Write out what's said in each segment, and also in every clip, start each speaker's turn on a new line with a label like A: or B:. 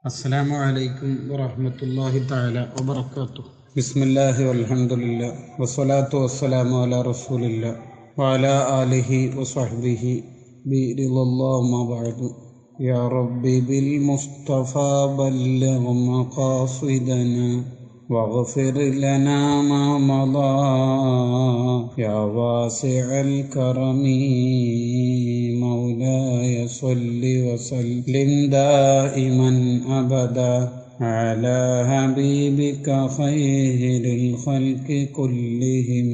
A: അസ്സലാമു അലൈക്കും വറഹ്മത്തുള്ളാഹി തആല വബറകാതുഹു. ബിസ്മില്ലാഹി വൽഹംദുലില്ലാഹ് വസ്സലാത്തു വസ്സലാമു അലാ റസൂലില്ലാഹ് വഅലാ ആലിഹി വസഹ്ബിഹി ബിറിളല്ലാഹി മാ ബഅദു. യാ റബ്ബി ബിൽ മുസ്തഫാ ബല്ലഗ് മഖാസിദനാ വഗ്ഫിർ ലനാ മാ മദാ യാ വാസിഅൽ കറമി മൗലായ സ്വല്ലി വസല്ലിം ദായിമൻ അബദാ അലാ ഹബീബിക ഖൈറിൽ ഖൽഖി കുല്ലിഹിം.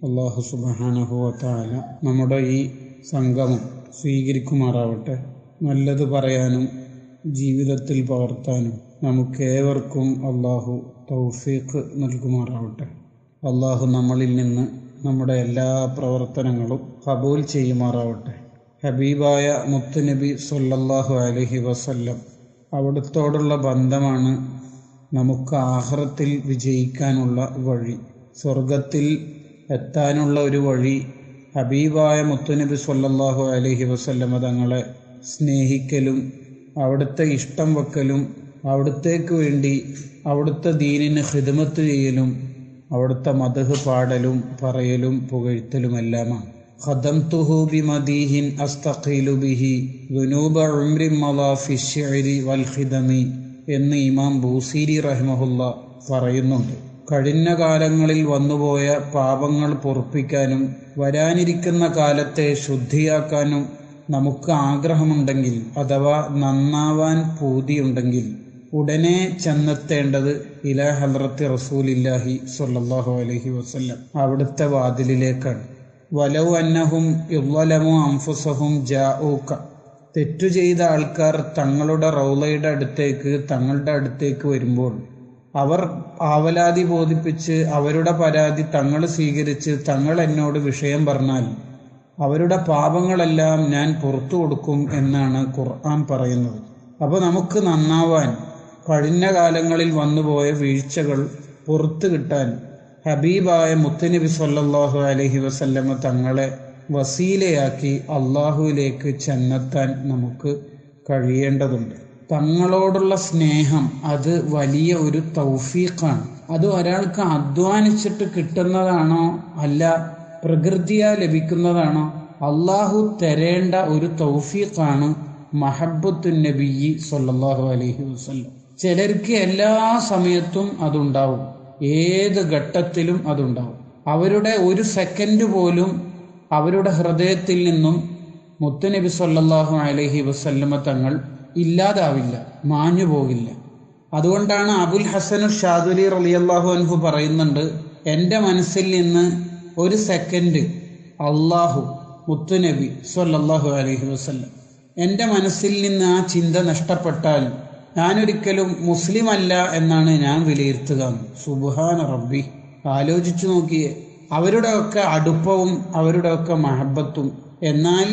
A: അല്ലാഹു സുബ്ഹാനഹു വ തആല നമ്മുടെ ഈ സംഗമം സ്വീകരിക്കുമാറാവട്ടെ. നല്ലത് പറയാനും ജീവിതത്തിൽ പകർത്താനും നമുക്കേവർക്കും അള്ളാഹു തൗഫീഖ് നൽകുമാറാവട്ടെ. അള്ളാഹു നമ്മളിൽ നിന്ന് നമ്മുടെ എല്ലാ പ്രവർത്തനങ്ങളും ഖബൂൽ ചെയ്യുമാറാവട്ടെ. ഹബീബായ മുത്തുനബി സ്വല്ലല്ലാഹു അലൈഹി വസല്ലം അവിടുത്തോടുള്ള ബന്ധമാണ് നമുക്ക് ആഖിറത്തിൽ വിജയിക്കാനുള്ള വഴി, സ്വർഗത്തിൽ എത്താനുള്ള ഒരു വഴി. ഹബീബായ മുത്തുനബി സ്വല്ലല്ലാഹു അലൈഹി വസല്ലം തങ്ങളെ സ്നേഹിക്കലും അവിടുത്തെ ഇഷ്ടം വെക്കലും അവിടുത്തേക്ക് വേണ്ടി അവിടുത്തെ ദീനിന് ഖിദ്മത്ത് ചെയ്യലും അവിടുത്തെ മദ്ഹ് പാടലും പറയലും പുകഴ്ത്തലുമെല്ലാമാണ്. ഖദംതുഹു ബിമദീഹിൻ അസ്തഖീലു ബിഹി ദുനൂബ ഉംരി മളാ ഫിശ്ശിഅരി വൽ ഖിദമി എന്ന് ഇമാം ബൂസീരി റഹിമഹുല്ലാ പറയുന്നുണ്ട്. കഴിഞ്ഞ കാലങ്ങളിൽ വന്നുപോയ പാപങ്ങൾ പൊറുപ്പിക്കാനും വരാനിരിക്കുന്ന കാലത്തെ ശുദ്ധിയാക്കാനും നമുക്ക് ആഗ്രഹമുണ്ടെങ്കിൽ അഥവാ നന്നാവാൻ പൂതിയുണ്ടെങ്കിൽ ഉടനെ ചെന്നെത്തേണ്ടത് ഇലാ ഹദ്റത്തി റസൂലില്ലാഹി സ്വല്ലല്ലാഹു അലൈഹി വസല്ലം അവിടുത്തെ വാതിലിലേക്കാണ്. വലൗ അന്നഹും യുളലമു അൻഫുസഹും ജാഊക, തെറ്റു ചെയ്ത ആൾക്കാർ തങ്ങളുടെ റൗളയുടെ അടുത്തേക്ക് തങ്ങളുടെ അടുത്തേക്ക് വരുമ്പോൾ അവർ ആവലാതി ബോധിപ്പിച്ച് അവരുടെ പരാതി തങ്ങൾ സ്വീകരിച്ച് തങ്ങൾ എന്നോട് വിഷയം പറഞ്ഞാൽ അവരുടെ പാപങ്ങളെല്ലാം ഞാൻ പുറത്തു കൊടുക്കും എന്നാണ് ഖുർആൻ പറയുന്നത്. അപ്പോൾ നമുക്ക് നന്നാവാൻ കഴിഞ്ഞ കാലങ്ങളിൽ വന്നുപോയ വീഴ്ചകൾ പുറത്തു കിട്ടാൻ ഹബീബായ മുത്തുനബി സ്വല്ലല്ലാഹു അലൈഹി വസല്ലമ തങ്ങളെ വസീലയാക്കി അള്ളാഹുവിലേക്ക് ചെന്നെത്താൻ നമുക്ക് കഴിയേണ്ടതുണ്ട്. തങ്ങളോടുള്ള സ്നേഹം അത് വലിയ ഒരു തൗഫീഖാണ്. അത് ഒരാൾക്ക് അധ്വാനിച്ചിട്ട് കിട്ടുന്നതാണോ അല്ല പ്രകൃതിയാ ലഭിക്കുന്നതാണോ? അള്ളാഹു തരേണ്ട ഒരു തൗഫീഖാണ് മഹബ്ബത്തുൻ നബിയ്യി സ്വല്ലല്ലാഹു അലൈഹി വസല്ലം. ചിലർക്ക് എല്ലാ സമയത്തും അതുണ്ടാവും, ഏത് ഘട്ടത്തിലും അതുണ്ടാവും. അവരുടെ ഒരു സെക്കൻഡ് പോലും അവരുടെ ഹൃദയത്തിൽ നിന്നും മുത്തുനബി സ്വല്ലല്ലാഹു അലൈഹി വസല്ലമ തങ്ങൾ ഇല്ലാതാവില്ല, മാഞ്ഞു പോകില്ല. അതുകൊണ്ടാണ് അബുൽ ഹസൻ ഷാദുലി റളിയല്ലാഹു അൻഹു പറയുന്നുണ്ട്, എൻ്റെ മനസ്സിൽ നിന്ന് ഒരു സെക്കൻഡ് അള്ളാഹു മുത്തുനബി സ്വല്ലല്ലാഹു അലൈഹി വസല്ലം എൻ്റെ മനസ്സിൽ നിന്ന് ആ ചിന്ത നഷ്ടപ്പെട്ടാൽ ഞാനൊരിക്കലും മുസ്ലിം അല്ല എന്നാണ് ഞാൻ വിലയിരുത്തുക. സുബ്ഹാന റബ്ബി, ആലോചിച്ചു നോക്കിയേ, അവരുടെയൊക്കെ അടുപ്പവും അവരുടെയൊക്കെ മഹബത്തും. എന്നാൽ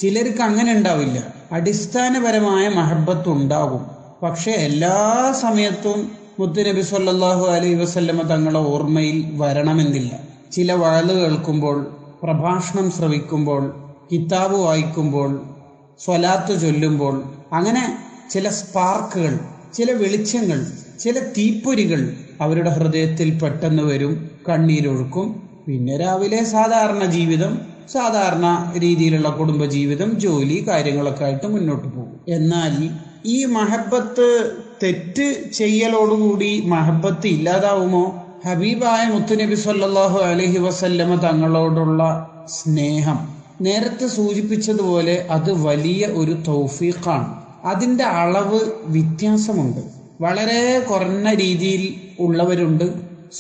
A: ചിലർക്ക് അങ്ങനെ ഉണ്ടാവില്ല. അടിസ്ഥാനപരമായ മഹബത്ത് ഉണ്ടാകും, പക്ഷെ എല്ലാ സമയത്തും മുത്തുനബി സ്വല്ലല്ലാഹു അലൈഹി വസല്ലമ തങ്ങളുടെ ഓർമ്മയിൽ വരണമെന്നില്ല. ചില വഅള് കേൾക്കുമ്പോൾ, പ്രഭാഷണം ശ്രവിക്കുമ്പോൾ, കിതാബ് വായിക്കുമ്പോൾ, സ്വലാത്ത് ചൊല്ലുമ്പോൾ, അങ്ങനെ ചില സ്പാർക്കുകൾ, ചില വെളിച്ചങ്ങൾ, ചില തീപ്പൊരികൾ അവരുടെ ഹൃദയത്തിൽ പെട്ടെന്ന് വരും, കണ്ണീരൊഴുക്കും. പിന്നെ രാവിലെ സാധാരണ ജീവിതം, സാധാരണ രീതിയിലുള്ള കുടുംബജീവിതം, ജോലി കാര്യങ്ങളൊക്കെ ആയിട്ട് മുന്നോട്ട് പോകും. എന്നാൽ ഈ മഹബത്ത് തെറ്റ് ചെയ്യലോടുകൂടി മഹബത്ത് ഇല്ലാതാവുമോ? ഹബീബായ മുത്തുനബി സ്വല്ലല്ലാഹു അലൈഹി വസല്ലമ തങ്ങളോടുള്ള സ്നേഹം നേരത്തെ സൂചിപ്പിച്ചതുപോലെ അത് വലിയ ഒരു തൗഫീഖാണ്. അതിൻ്റെ അളവ് വ്യത്യാസമുണ്ട്. വളരെ കുറഞ്ഞ രീതിയിൽ ഉള്ളവരുണ്ട്.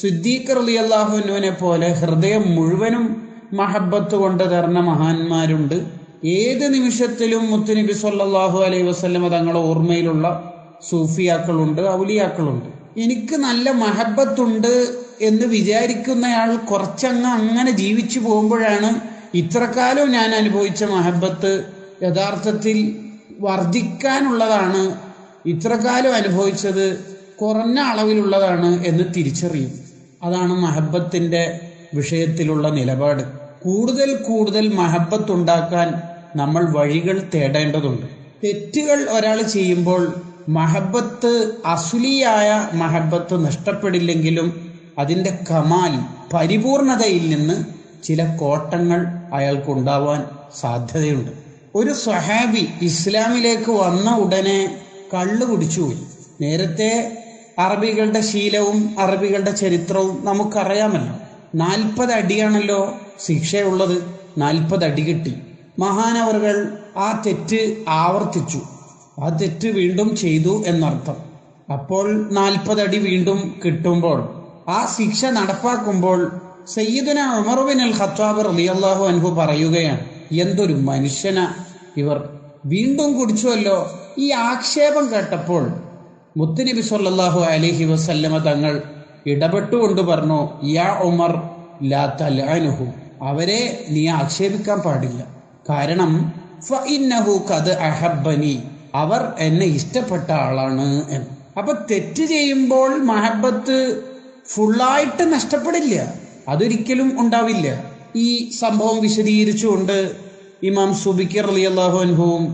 A: സിദ്ദീഖ് റളിയല്ലാഹു അൻഹുവിനെ പോലെ ഹൃദയം മുഴുവനും മഹബത്ത് കൊണ്ട് തരുന്ന മഹാന്മാരുണ്ട്. ഏത് നിമിഷത്തിലും മുത്തുനബി സ്വല്ലല്ലാഹു അലൈഹി വസല്ലമ തങ്ങളുടെ ഓർമ്മയിലുള്ള സൂഫിയാക്കളുണ്ട്, ഔലിയാക്കളുണ്ട്. എനിക്ക് നല്ല മഹബത്തുണ്ട് എന്ന് വിചാരിക്കുന്നയാൾ കുറച്ചങ്ങ് അങ്ങനെ ജീവിച്ചു പോകുമ്പോഴാണ് ഇത്രകാലം ഞാൻ അനുഭവിച്ച മഹബത്ത് യഥാർത്ഥത്തിൽ വർദ്ധിക്കാനുള്ളതാണ്, ഇത്രകാലം അനുഭവിച്ചത് കുറഞ്ഞ അളവിലുള്ളതാണ് എന്ന് തിരിച്ചറിയും. അതാണ് മഹബത്തിൻ്റെ വിഷയത്തിലുള്ള നിലപാട്. കൂടുതൽ കൂടുതൽ മഹബത്ത് ഉണ്ടാക്കാൻ നമ്മൾ വഴികൾ തേടേണ്ടതുണ്ട്. തെറ്റുകൾ ഒരാൾ ചെയ്യുമ്പോൾ മഹബത്ത്, അസുലിയായ മഹബത്ത് നഷ്ടപ്പെടില്ലെങ്കിലും അതിൻ്റെ കമാൽ, പരിപൂർണതയിൽ നിന്ന് ചില കോട്ടങ്ങൾ അയാൾക്കുണ്ടാവാൻ സാധ്യതയുണ്ട്. ഒരു സ്വഹാബി ഇസ്ലാമിലേക്ക് വന്ന ഉടനെ കള്ളു കുടിച്ചുപോയി. നേരത്തെ അറബികളുടെ ശീലവും അറബികളുടെ ചരിത്രവും നമുക്കറിയാമല്ലോ. 40 അടിയാണല്ലോ ശിക്ഷയുള്ളത്. 40 അടി കിട്ടി. മഹാനവറുകൾ ആ തെറ്റ് ആവർത്തിച്ചു. ആ തെറ്റ് വീണ്ടും ചെയ്തു എന്നർത്ഥം. അപ്പോൾ 40 അടി വീണ്ടും കിട്ടുമ്പോൾ ആ ശിക്ഷ നടപ്പാക്കുമ്പോൾ സയ്യിദുന ഉമർ ബിൻ അൽ ഖത്താബ് റളിയല്ലാഹു അൻഹു പറയുകയാണ്, എന്തൊരു മനുഷ്യനാ ഇവർ, വീണ്ടും കുടിച്ചുവല്ലോ. ഈ ആക്ഷേപം കേട്ടപ്പോൾ മുത്തുനബി സല്ലല്ലാഹു അലൈഹി വസല്ലമ തങ്ങൾ ഇടപെട്ടുകൊണ്ട് പറഞ്ഞു, യാ ഉമർ ലാ തൽഅൻഹു, അവരെ നീ ആക്ഷേപിക്കാൻ പാടില്ല. കാരണം ഫഇന്നഹു ഖദ് അഹബ്ബനി, അവർ എന്നെ ഇഷ്ടപ്പെട്ട ആളാണ് എന്ന്. അപ്പൊ തെറ്റ് ചെയ്യുമ്പോൾ മഹബത്ത് ഫുള്ളായിട്ട് നഷ്ടപ്പെടില്ല, അതൊരിക്കലും ഉണ്ടാവില്ല. ഈ സംഭവം വിശദീകരിച്ചുകൊണ്ട് ഇമാം സുബിക്കി റളിയല്ലാഹു അൻഹുവും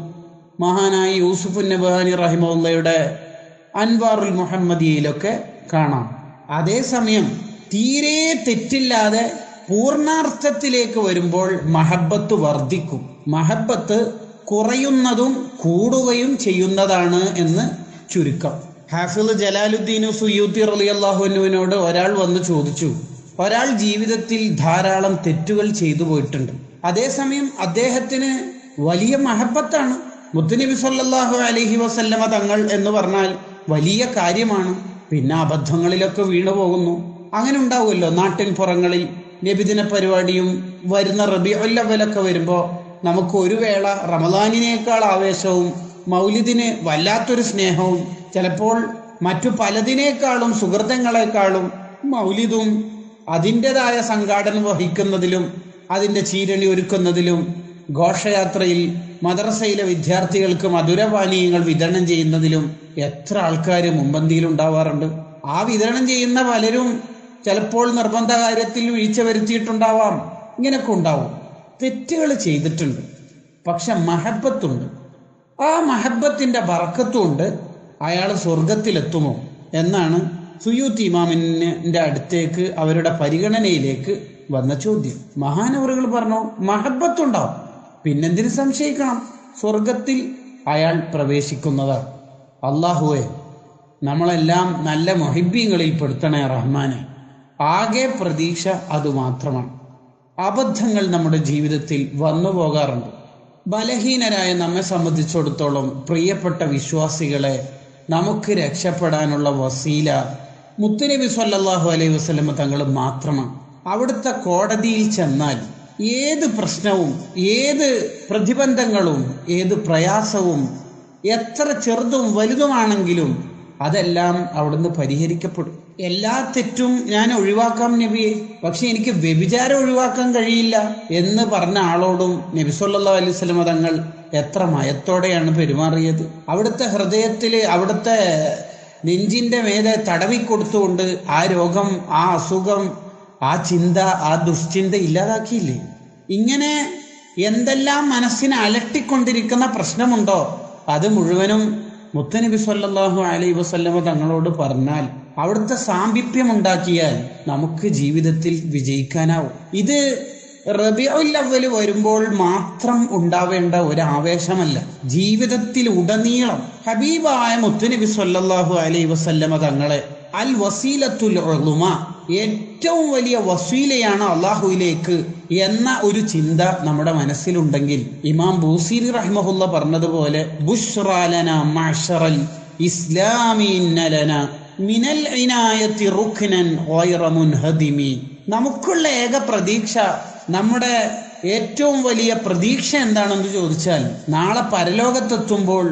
A: മഹാനായ യൂസുഫ് നബഹാനി റഹിമഹുള്ളയുടെ അൻവാറുൽ മുഹമ്മദിയയിലൊക്കെ കാണാം. അതേസമയം തീരെ തെറ്റില്ലാതെ പൂർണാർത്ഥത്തിലേക്ക് വരുമ്പോൾ മഹബത്ത് വർദ്ധിക്കും. മഹബത്ത് കുറയുന്നതും കൂടുകയും ചെയ്യുന്നതാണ് എന്ന് ചുരുക്കം. ഹാഫിള് ജലാലുദ്ദീൻ സുയൂത്തി റളിയല്ലാഹു അൻഹുവിനോട് ഒരാൾ വന്ന് ചോദിച്ചു, ഒരാൾ ജീവിതത്തിൽ ധാരാളം തെറ്റുകൾ ചെയ്തു പോയിട്ടുണ്ട്, അതേസമയം അദ്ദേഹത്തിന് വലിയ മഹബത്താണ്. മുത്തുനബി സല്ലല്ലാഹു അലൈഹി വസല്ലമ തങ്ങൾ എന്ന് പറഞ്ഞാൽ വലിയ കാര്യമാണ്. പിന്നെ അബദ്ധങ്ങളിലൊക്കെ വീണു പോകുന്നു. അങ്ങനെ ഉണ്ടാവുമല്ലോ നാട്ടിൻ പുറങ്ങളിൽ. നബിദിന പരിപാടിയും വരുന്ന റബീഉൽ അവ്വലൊക്കെ വരുമ്പോൾ നമുക്ക് ഒരു വേള റമദാനിനേക്കാൾ ആവേശവും മൗലിദിന് വല്ലാത്തൊരു സ്നേഹവും, ചിലപ്പോൾ മറ്റു പലതിനേക്കാളും സുഹൃതങ്ങളെക്കാളും മൗലിദും അതിൻ്റെതായ സംഘാടനം വഹിക്കുന്നതിലും അതിൻ്റെ ചീരണി ഒരുക്കുന്നതിലും ഘോഷയാത്രയിൽ മദ്രസയിലെ വിദ്യാർത്ഥികൾക്ക് മധുരപാനീയങ്ങൾ വിതരണം ചെയ്യുന്നതിലും എത്ര ആൾക്കാർ മുമ്പന്തിയിലുണ്ടാവാറുണ്ട്. ആ വിതരണം ചെയ്യുന്ന പലരും ചിലപ്പോൾ നിർബന്ധ കാര്യത്തിൽ വീഴ്ച വരുത്തിയിട്ടുണ്ടാവാം. ഇങ്ങനെയൊക്കെ ഉണ്ടാവും. തെറ്റുകൾ ചെയ്തിട്ടുണ്ട്, പക്ഷെ മഹബത്തുണ്ട്. ആ മഹബത്തിന്റെ ബറക്കത്തുകൊണ്ട് അയാൾ സ്വർഗത്തിലെത്തുമോ എന്നാണ് സുയൂത്തി ഇമാമിന്റെ അടുത്തേക്ക് അവരുടെ പരിഗണനയിലേക്ക് വന്ന ചോദ്യം. മഹാനവറുകൾ പറഞ്ഞു, മഹബത്തുണ്ടാവും, പിന്നെന്തിന് സംശയിക്കണം, സ്വർഗത്തിൽ അയാൾ പ്രവേശിക്കുന്നതാണ്. അല്ലാഹുവേ, നമ്മളെല്ലാം നല്ല മുഹിബ്ബീങ്ങളിൽ പെടുത്തണേ റഹ്മാനെ. ആകെ പ്രതീക്ഷ അതുമാത്രമാണ്. അബദ്ധങ്ങൾ നമ്മുടെ ജീവിതത്തിൽ വന്നു പോകാറുണ്ട്. ബലഹീനരായ നമ്മെ സംബന്ധിച്ചിടത്തോളം പ്രിയപ്പെട്ട വിശ്വാസികളെ, നമുക്ക് രക്ഷപ്പെടാനുള്ള വസീല മുത്തുനബി സല്ലല്ലാഹു അലൈഹി വസല്ലം തങ്ങൾ മാത്രമാണ്. അവിടുത്തെ കോടതിയിൽ ചെന്നാൽ ഏത് പ്രശ്നവും, ഏത് പ്രതിബന്ധങ്ങളും, ഏത് പ്രയാസവും, എത്ര ചെറുതും വലുതുമാണെങ്കിലും അതെല്ലാം അവിടുന്ന് പരിഹരിക്കപ്പെടും. എല്ലാ തെറ്റും ഞാൻ ഒഴിവാക്കാം നബിയെ, പക്ഷെ എനിക്ക് വ്യഭിചാരം ഒഴിവാക്കാൻ കഴിയില്ല എന്ന് പറഞ്ഞ ആളോടും നബി സല്ലല്ലാഹു അലൈഹി വസല്ലം തങ്ങൾ എത്ര മയത്തോടെയാണ് പെരുമാറിയത്. അവിടുത്തെ ഹൃദയത്തില്, അവിടുത്തെ നെഞ്ചിന്റെ മേലെ തടവിക്കൊടുത്തുകൊണ്ട് ആ രോഗം, ആ അസുഖം, ആ ചിന്ത, ആ ദുശ്ചിന്ത ഇല്ലാതാക്കിയില്ലേ? ഇങ്ങനെ എന്തെല്ലാം മനസ്സിനെ അലട്ടിക്കൊണ്ടിരിക്കുന്ന പ്രശ്നമുണ്ടോ അത് മുഴുവനും മുത്തുനബി സല്ലല്ലാഹു അലൈഹി വസല്ലമ തങ്ങളോട് പറഞ്ഞാൽ, അവിടുത്തെ സാമീപ്യം ഉണ്ടാക്കിയാൽ നമുക്ക് ജീവിതത്തിൽ വിജയിക്കാനാവും. ഇത് റബീഉൽ അവ്വൽ വരുമ്പോൾ മാത്രം ഉണ്ടാവേണ്ട ഒരു ആവേശമല്ല. ജീവിതത്തിൽ ഉടനീളം ഹബീബായ മുത്തുനബി സല്ലല്ലാഹു അലൈഹി വസല്ലമ തങ്ങളെ അൽ വസീലത്തുൽ ഉളുമ, ഏറ്റവും വലിയ വസീലയാണ് അള്ളാഹുവിലേക്ക് എന്ന ഒരു ചിന്ത നമ്മുടെ മനസ്സിലുണ്ടെങ്കിൽ, ഇമാം ബൂസീരി റഹ്മഹുല്ല പറഞ്ഞതുപോലെ, ബുശ്റാ ലനാ മഅ്ശറൽ ഇസ്ലാമി ഇന്ന ലനാ മിനൽ ഇനായത്തി റുക്നൻ ഗൈറ മുൻഹദിമി. നമുക്കുള്ള ഏക പ്രതീക്ഷ, നമ്മുടെ ഏറ്റവും വലിയ പ്രതീക്ഷ എന്താണെന്ന് ചോദിച്ചാൽ, നാളെ പരലോകത്തെത്തുമ്പോൾ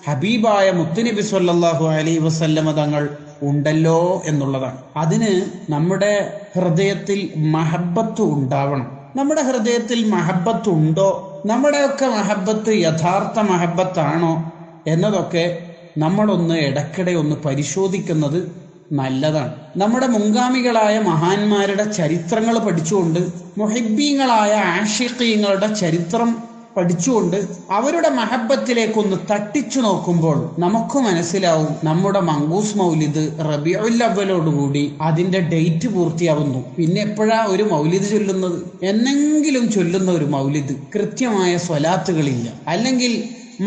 A: ഹബീബായ മുത്തുനബി സല്ലല്ലാഹു അലൈഹി വസല്ലമ തങ്ങൾ ഉണ്ടല്ലോ എന്നുള്ളതാണ്. അതിന് നമ്മുടെ ഹൃദയത്തിൽ മഹബത്ത് ഉണ്ടാവണം. നമ്മുടെ ഹൃദയത്തിൽ മഹബത്ത് ഉണ്ടോ, നമ്മുടെയൊക്കെ മഹബത്ത് യഥാർത്ഥ മഹബത്താണോ എന്നതൊക്കെ നമ്മളൊന്ന് ഇടയ്ക്കിടെ ഒന്ന് പരിശോധിക്കുന്നത് നല്ലതാണ്. നമ്മുടെ മുൻഗാമികളായ മഹാന്മാരുടെ ചരിത്രങ്ങൾ പഠിച്ചുകൊണ്ട് മുഹിബ്ബീങ്ങളായ ആഷിഖീങ്ങളുടെ ചരിത്രം പഠിച്ചുകൊണ്ട് അവരുടെ മഹബത്തിലേക്കൊന്ന് തട്ടിച്ചു നോക്കുമ്പോൾ നമുക്ക് മനസ്സിലാവും നമ്മുടെ മങ്കൂസ് മൗലിദ് റബീഉൽ അവ്വലോടുകൂടി അതിന്റെ ഡേറ്റ് പൂർത്തിയാവുന്നു. പിന്നെ എപ്പോഴാ ഒരു മൗലിദ് ചൊല്ലുന്നത്? എന്നെങ്കിലും ചൊല്ലുന്ന ഒരു മൗലിദ്, കൃത്യമായ സ്വലാത്തുകളില്ല, അല്ലെങ്കിൽ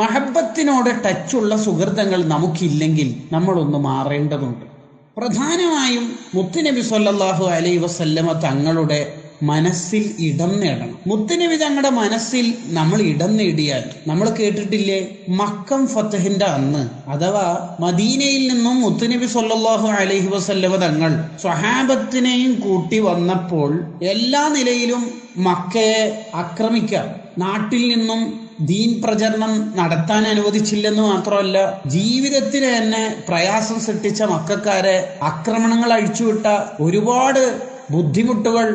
A: മഹബത്തിനോട് ടച്ചുള്ള സുഹൃതങ്ങൾ നമുക്കില്ലെങ്കിൽ നമ്മളൊന്ന് മാറേണ്ടതുണ്ട്. പ്രധാനമായും മുത്തുനബി സല്ലല്ലാഹു അലൈഹി വസല്ലമ തങ്ങളുടെ മനസ്സിൽ ഇടം നേടണം. മുത്തുനബി തങ്ങളുടെ മനസ്സിൽ നമ്മൾ ഇടം നേടിയാൽ, നമ്മൾ കേട്ടിട്ടില്ലേ മക്കം ഫതഹിന്റെ അന്ന് അഥവാ മദീനയിൽ നിന്നും മുത്തുനബി സല്ലല്ലാഹു അലൈഹി വസല്ലമ തങ്ങൾ സ്വഹാബത്തിനെയും കൂട്ടി വന്നപ്പോൾ എല്ലാ നിലയിലും മക്കയെ ആക്രമിക്കാം, നാട്ടിൽ നിന്നും ദീൻ പ്രചരണം നടത്താൻ അനുവദിച്ചില്ലെന്ന് മാത്രമല്ല, ജീവിതത്തിന് തന്നെ പ്രയാസം സൃഷ്ടിച്ച മക്കക്കാരെ ആക്രമണങ്ങൾ അഴിച്ചുവിട്ട, ഒരുപാട് ബുദ്ധിമുട്ടുകൾ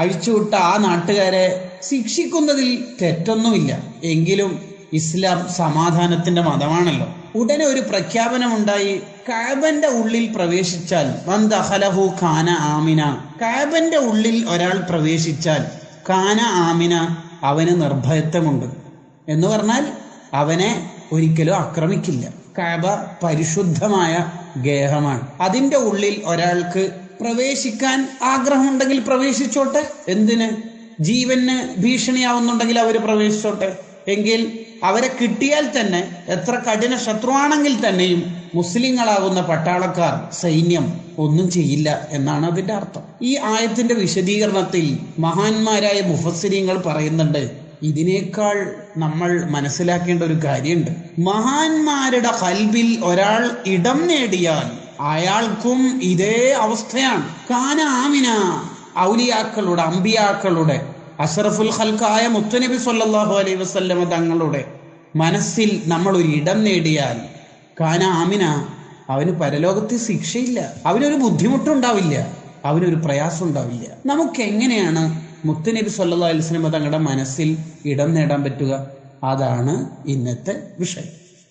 A: അഴിച്ചുവിട്ട ആ നാട്ടുകാരെ ശിക്ഷിക്കുന്നതിൽ തെറ്റൊന്നുമില്ല. എങ്കിലും ഇസ്ലാം സമാധാനത്തിന്റെ മതമാണല്ലോ. ഉടനെ ഒരു പ്രഖ്യാപനമുണ്ടായി, കഅബന്റെ ഉള്ളിൽ പ്രവേശിച്ചാൽ മൻ ദഖലഹു കാന ആമിന, കഅബന്റെ ഉള്ളിൽ ഒരാൾ പ്രവേശിച്ചാൽ കാന ആമിന, അവന് നിർഭയത്വമുണ്ട് എന്ന് പറഞ്ഞാൽ അവനെ ഒരിക്കലും ആക്രമിക്കില്ല. കഅബ പരിശുദ്ധമായ ഗേഹമാണ്. അതിന്റെ ഉള്ളിൽ ഒരാൾക്ക് പ്രവേശിക്കാൻ ആഗ്രഹമുണ്ടെങ്കിൽ പ്രവേശിച്ചോട്ടെ. എന്തിന്? ജീവന് ഭീഷണിയാവുന്നുണ്ടെങ്കിൽ അവര് പ്രവേശിച്ചോട്ടെ. എങ്കിൽ അവരെ കിട്ടിയാൽ തന്നെ, എത്ര കഠിന ശത്രുവാണെങ്കിൽ തന്നെയും മുസ്ലിങ്ങളാകുന്ന പട്ടാളക്കാർ, സൈന്യം ഒന്നും ചെയ്യില്ല എന്നാണ് അതിന്റെ അർത്ഥം. ഈ ആയത്തിന്റെ വിശദീകരണത്തിൽ മഹാന്മാരായ മുഫസ്സിരീങ്ങൾ പറയുന്നുണ്ട്, ഇതിനേക്കാൾ നമ്മൾ മനസ്സിലാക്കേണ്ട ഒരു കാര്യമുണ്ട്. മഹാന്മാരുടെ ഖൽബിൽ ഒരാൾ ഇടം നേടിയാൽ അയാൾക്കും ഇതേ അവസ്ഥയാണ്. കാന ആമിന, ഔലിയാക്കളുടെ, അമ്പിയാക്കളുടെ, അഷ്റഫുൽ ഖൽഖായ മുത്തുനബി സല്ലല്ലാഹു അലൈഹി വസല്ലമ തങ്ങളുടെ മനസ്സിൽ നമ്മൾ ഒരു ഇടം നേടിയാൽ കാന ആമിന, അവന് പരലോകത്ത് ശിക്ഷയില്ല, അവനൊരു ബുദ്ധിമുട്ടുണ്ടാവില്ല, അവനൊരു പ്രയാസം ഉണ്ടാവില്ല. നമുക്ക് എങ്ങനെയാണ് മുത്തുനബി സല്ലല്ലാഹു അലൈഹി വസല്ലമ തങ്ങളുടെ മനസ്സിൽ ഇടം നേടാൻ പറ്റുക? അതാണ് ഇന്നത്തെ വിഷയം.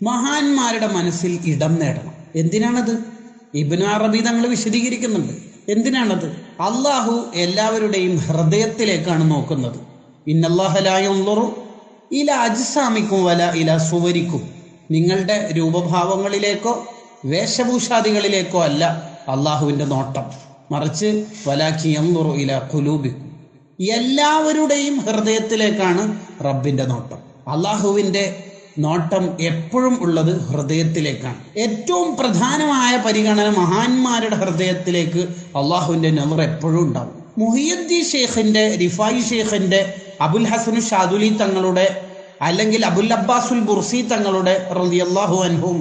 A: മഹാന്മാരുടെ മനസ്സിൽ ഇടം നേടണം. എന്തിനാണത്? ഇബ്നു അറബി തങ്ങൾ വിശദീകരിക്കുന്നുണ്ട്. എന്തിനാണത്? അള്ളാഹു എല്ലാവരുടെയും ഹൃദയത്തിലേക്കാണ് നോക്കുന്നത്. ഇന്നല്ലാഹ ലാ യൻളുറു ഇലാ അജ്സാമിക്കും വലാ ഇലാ സുവരിക്കും, നിങ്ങളുടെ രൂപഭാവങ്ങളിലേക്കോ വേഷഭൂഷാദികളിലേക്കോ അല്ല അള്ളാഹുവിന്റെ നോട്ടം, മറിച്ച് വലാകി യൻളുറു ഇലാ ഖുലൂബിക്കും, എല്ലാവരുടെയും ഹൃദയത്തിലേക്കാണ് റബ്ബിന്റെ നോട്ടം. അള്ളാഹുവിന്റെ നോട്ടം എപ്പോഴും ഉള്ളത് ഹൃദയത്തിലേക്കാണ്. ഏറ്റവും പ്രധാനമായ പരിഗണന മഹാന്മാരുടെ ഹൃദയത്തിലേക്ക് അള്ളാഹുവിന്റെ നളർ എപ്പോഴും ഉണ്ടാവും. മുഹിയുദ്ദീൻ ഷേഖിന്റെ, റിഫായി ഷേഖിന്റെ, അബുൽ ഹസൻ ഷാദുലി തങ്ങളുടെ, അല്ലെങ്കിൽ അബുൽ അബ്ബാസുൽ ബുർസി തങ്ങളുടെ റളിയല്ലാഹു അൻഹും,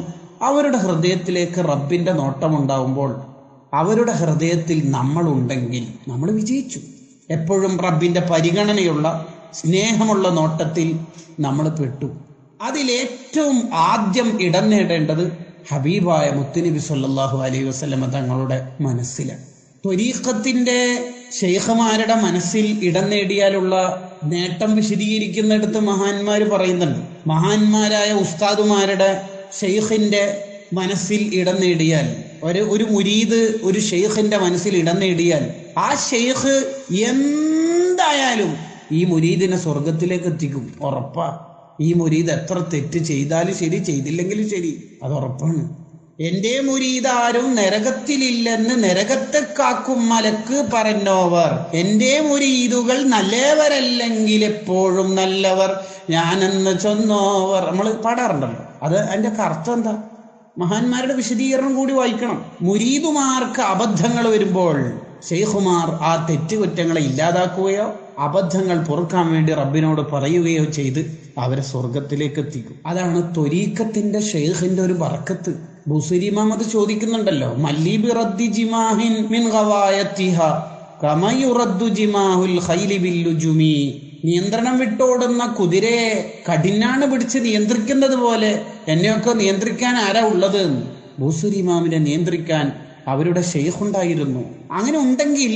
A: അവരുടെ ഹൃദയത്തിലേക്ക് റബ്ബിന്റെ നോട്ടം ഉണ്ടാവുമ്പോൾ അവരുടെ ഹൃദയത്തിൽ നമ്മൾ ഉണ്ടെങ്കിൽ നമ്മൾ വിജയിച്ചു. എപ്പോഴും റബ്ബിന്റെ പരിഗണനയുള്ള, സ്നേഹമുള്ള നോട്ടത്തിൽ നമ്മൾ പെട്ടു. അതിലേറ്റവും ആദ്യം ഇടം നേടേണ്ടത് ഹബീബായ മുത്തുനബി സല്ലല്ലാഹു അലൈഹി വസല്ലമ തങ്ങളുടെ മനസ്സിലാണ്. ത്വരീഖത്തിന്റെ ശൈഖമാരുടെ മനസ്സിൽ ഇടം നേടിയാലുള്ള നേട്ടം വിശദീകരിക്കുന്നിടത്ത് മഹാന്മാര് പറയുന്നുണ്ട്. മഹാന്മാരായ ഉസ്താദുമാരുടെ ഷെയ്ഖിന്റെ മനസ്സിൽ ഇടം നേടിയാൽ, ഒരു മുരീദ് ഒരു ഷെയ്ഖിന്റെ മനസ്സിൽ ഇടം നേടിയാൽ, ആ ഷെയ്ഖ് എന്തായാലും ഈ മുരീദിനെ സ്വർഗത്തിലേക്ക് എത്തിക്കും, ഉറപ്പാ. ഈ മുരീദ് എത്ര തെറ്റ് ചെയ്താലും ശരി, ചെയ്തില്ലെങ്കിലും ശരി, അത് ഉറപ്പാണ്. എന്റെ മുരീദാരും നരകത്തിലില്ലെന്ന് നരകത്തെ കാക്കും മലക്ക് പറഞ്ഞോവർ, എന്റെ മുരീദുകൾ നല്ലവരല്ലെങ്കിൽ എപ്പോഴും നല്ലവർ ഞാനെന്ന് ചൊന്നോവർ. നമ്മൾ പാടാറുണ്ടല്ലോ. അത് അതിന്റെ അർത്ഥം എന്താ? മഹാന്മാരുടെ വിശദീകരണം കൂടി വായിക്കണം. മുരീദുമാർക്ക് അബദ്ധങ്ങൾ വരുമ്പോൾ ശൈഖുമാർ ആ തെറ്റുകുറ്റങ്ങളെ ഇല്ലാതാക്കുകയോ അബദ്ധങ്ങൾ പൊറുക്കാൻ വേണ്ടി റബ്ബിനോട് പറയുകയോ ചെയ്ത് അവരെ സ്വർഗത്തിലേക്ക് എത്തിക്കും. അതാണ് ത്വരീഖത്തിന്റെ ഷെയ്ഖിന്റെ ഒരു ബർക്കത്ത്. ബുസരി മുഹമ്മദ് ചോദിക്കുന്നുണ്ടല്ലോ, മല്ലി ബിറദ്ദി ജിമാഹിൻ മിൻ ഗവായത്തിഹ കമ യുറദ്ദു ജിമാഹുൽ ഖൈലി ബില്ലുജുമി, നിയന്ത്രണം വിട്ടോടുന്ന കുതിരയെ കഠിനാണ് പിടിച്ച് നിയന്ത്രിക്കുന്നത് പോലെ എന്നെയൊക്കെ നിയന്ത്രിക്കാൻ ആരാ ഉള്ളത്? ബുസരി ഇമാമിനെ നിയന്ത്രിക്കാൻ അവരുടെ ഷെയ്ഖുണ്ടായിരുന്നു. അങ്ങനെ ഉണ്ടെങ്കിൽ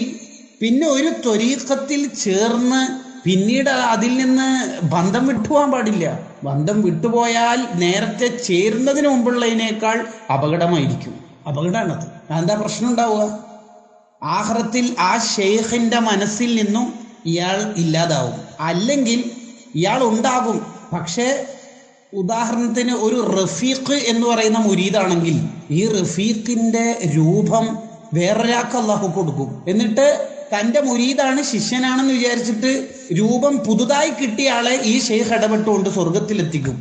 A: പിന്നെ ഒരു ത്വരീഖത്തിൽ ചേർന്ന് പിന്നീട് അതിൽ നിന്ന് ബന്ധം വിട്ടുപോകാൻ പാടില്ല. ബന്ധം വിട്ടുപോയാൽ നേരത്തെ ചേരുന്നതിന് മുമ്പുള്ളതിനേക്കാൾ അപകടമായിരിക്കും. അപകടമാണത്. എന്താ പ്രശ്നം ഉണ്ടാവുക? ആഖിറത്തിൽ ആ ഷെയ്ഖിന്റെ മനസ്സിൽ നിന്നും ഇയാൾ ഇല്ലാതാവും, അല്ലെങ്കിൽ ഇയാൾ ഉണ്ടാകും, പക്ഷേ ഉദാഹരണത്തിന് ഒരു റഫീഖ് എന്ന് പറയുന്ന മുരീദാണെങ്കിൽ ഈ റഫീഖിന്റെ രൂപം വേറൊരാൾക്ക് അള്ളാഹു കൊടുക്കും. എന്നിട്ട് തന്റെ മുരീദാണ്, ശിഷ്യനാണെന്ന് വിചാരിച്ചിട്ട് രൂപം പുതുതായി കിട്ടിയ ആളെ ഈ ഷെയ്ഖ് ഇടപെട്ടുകൊണ്ട് സ്വർഗത്തിലെത്തിക്കും.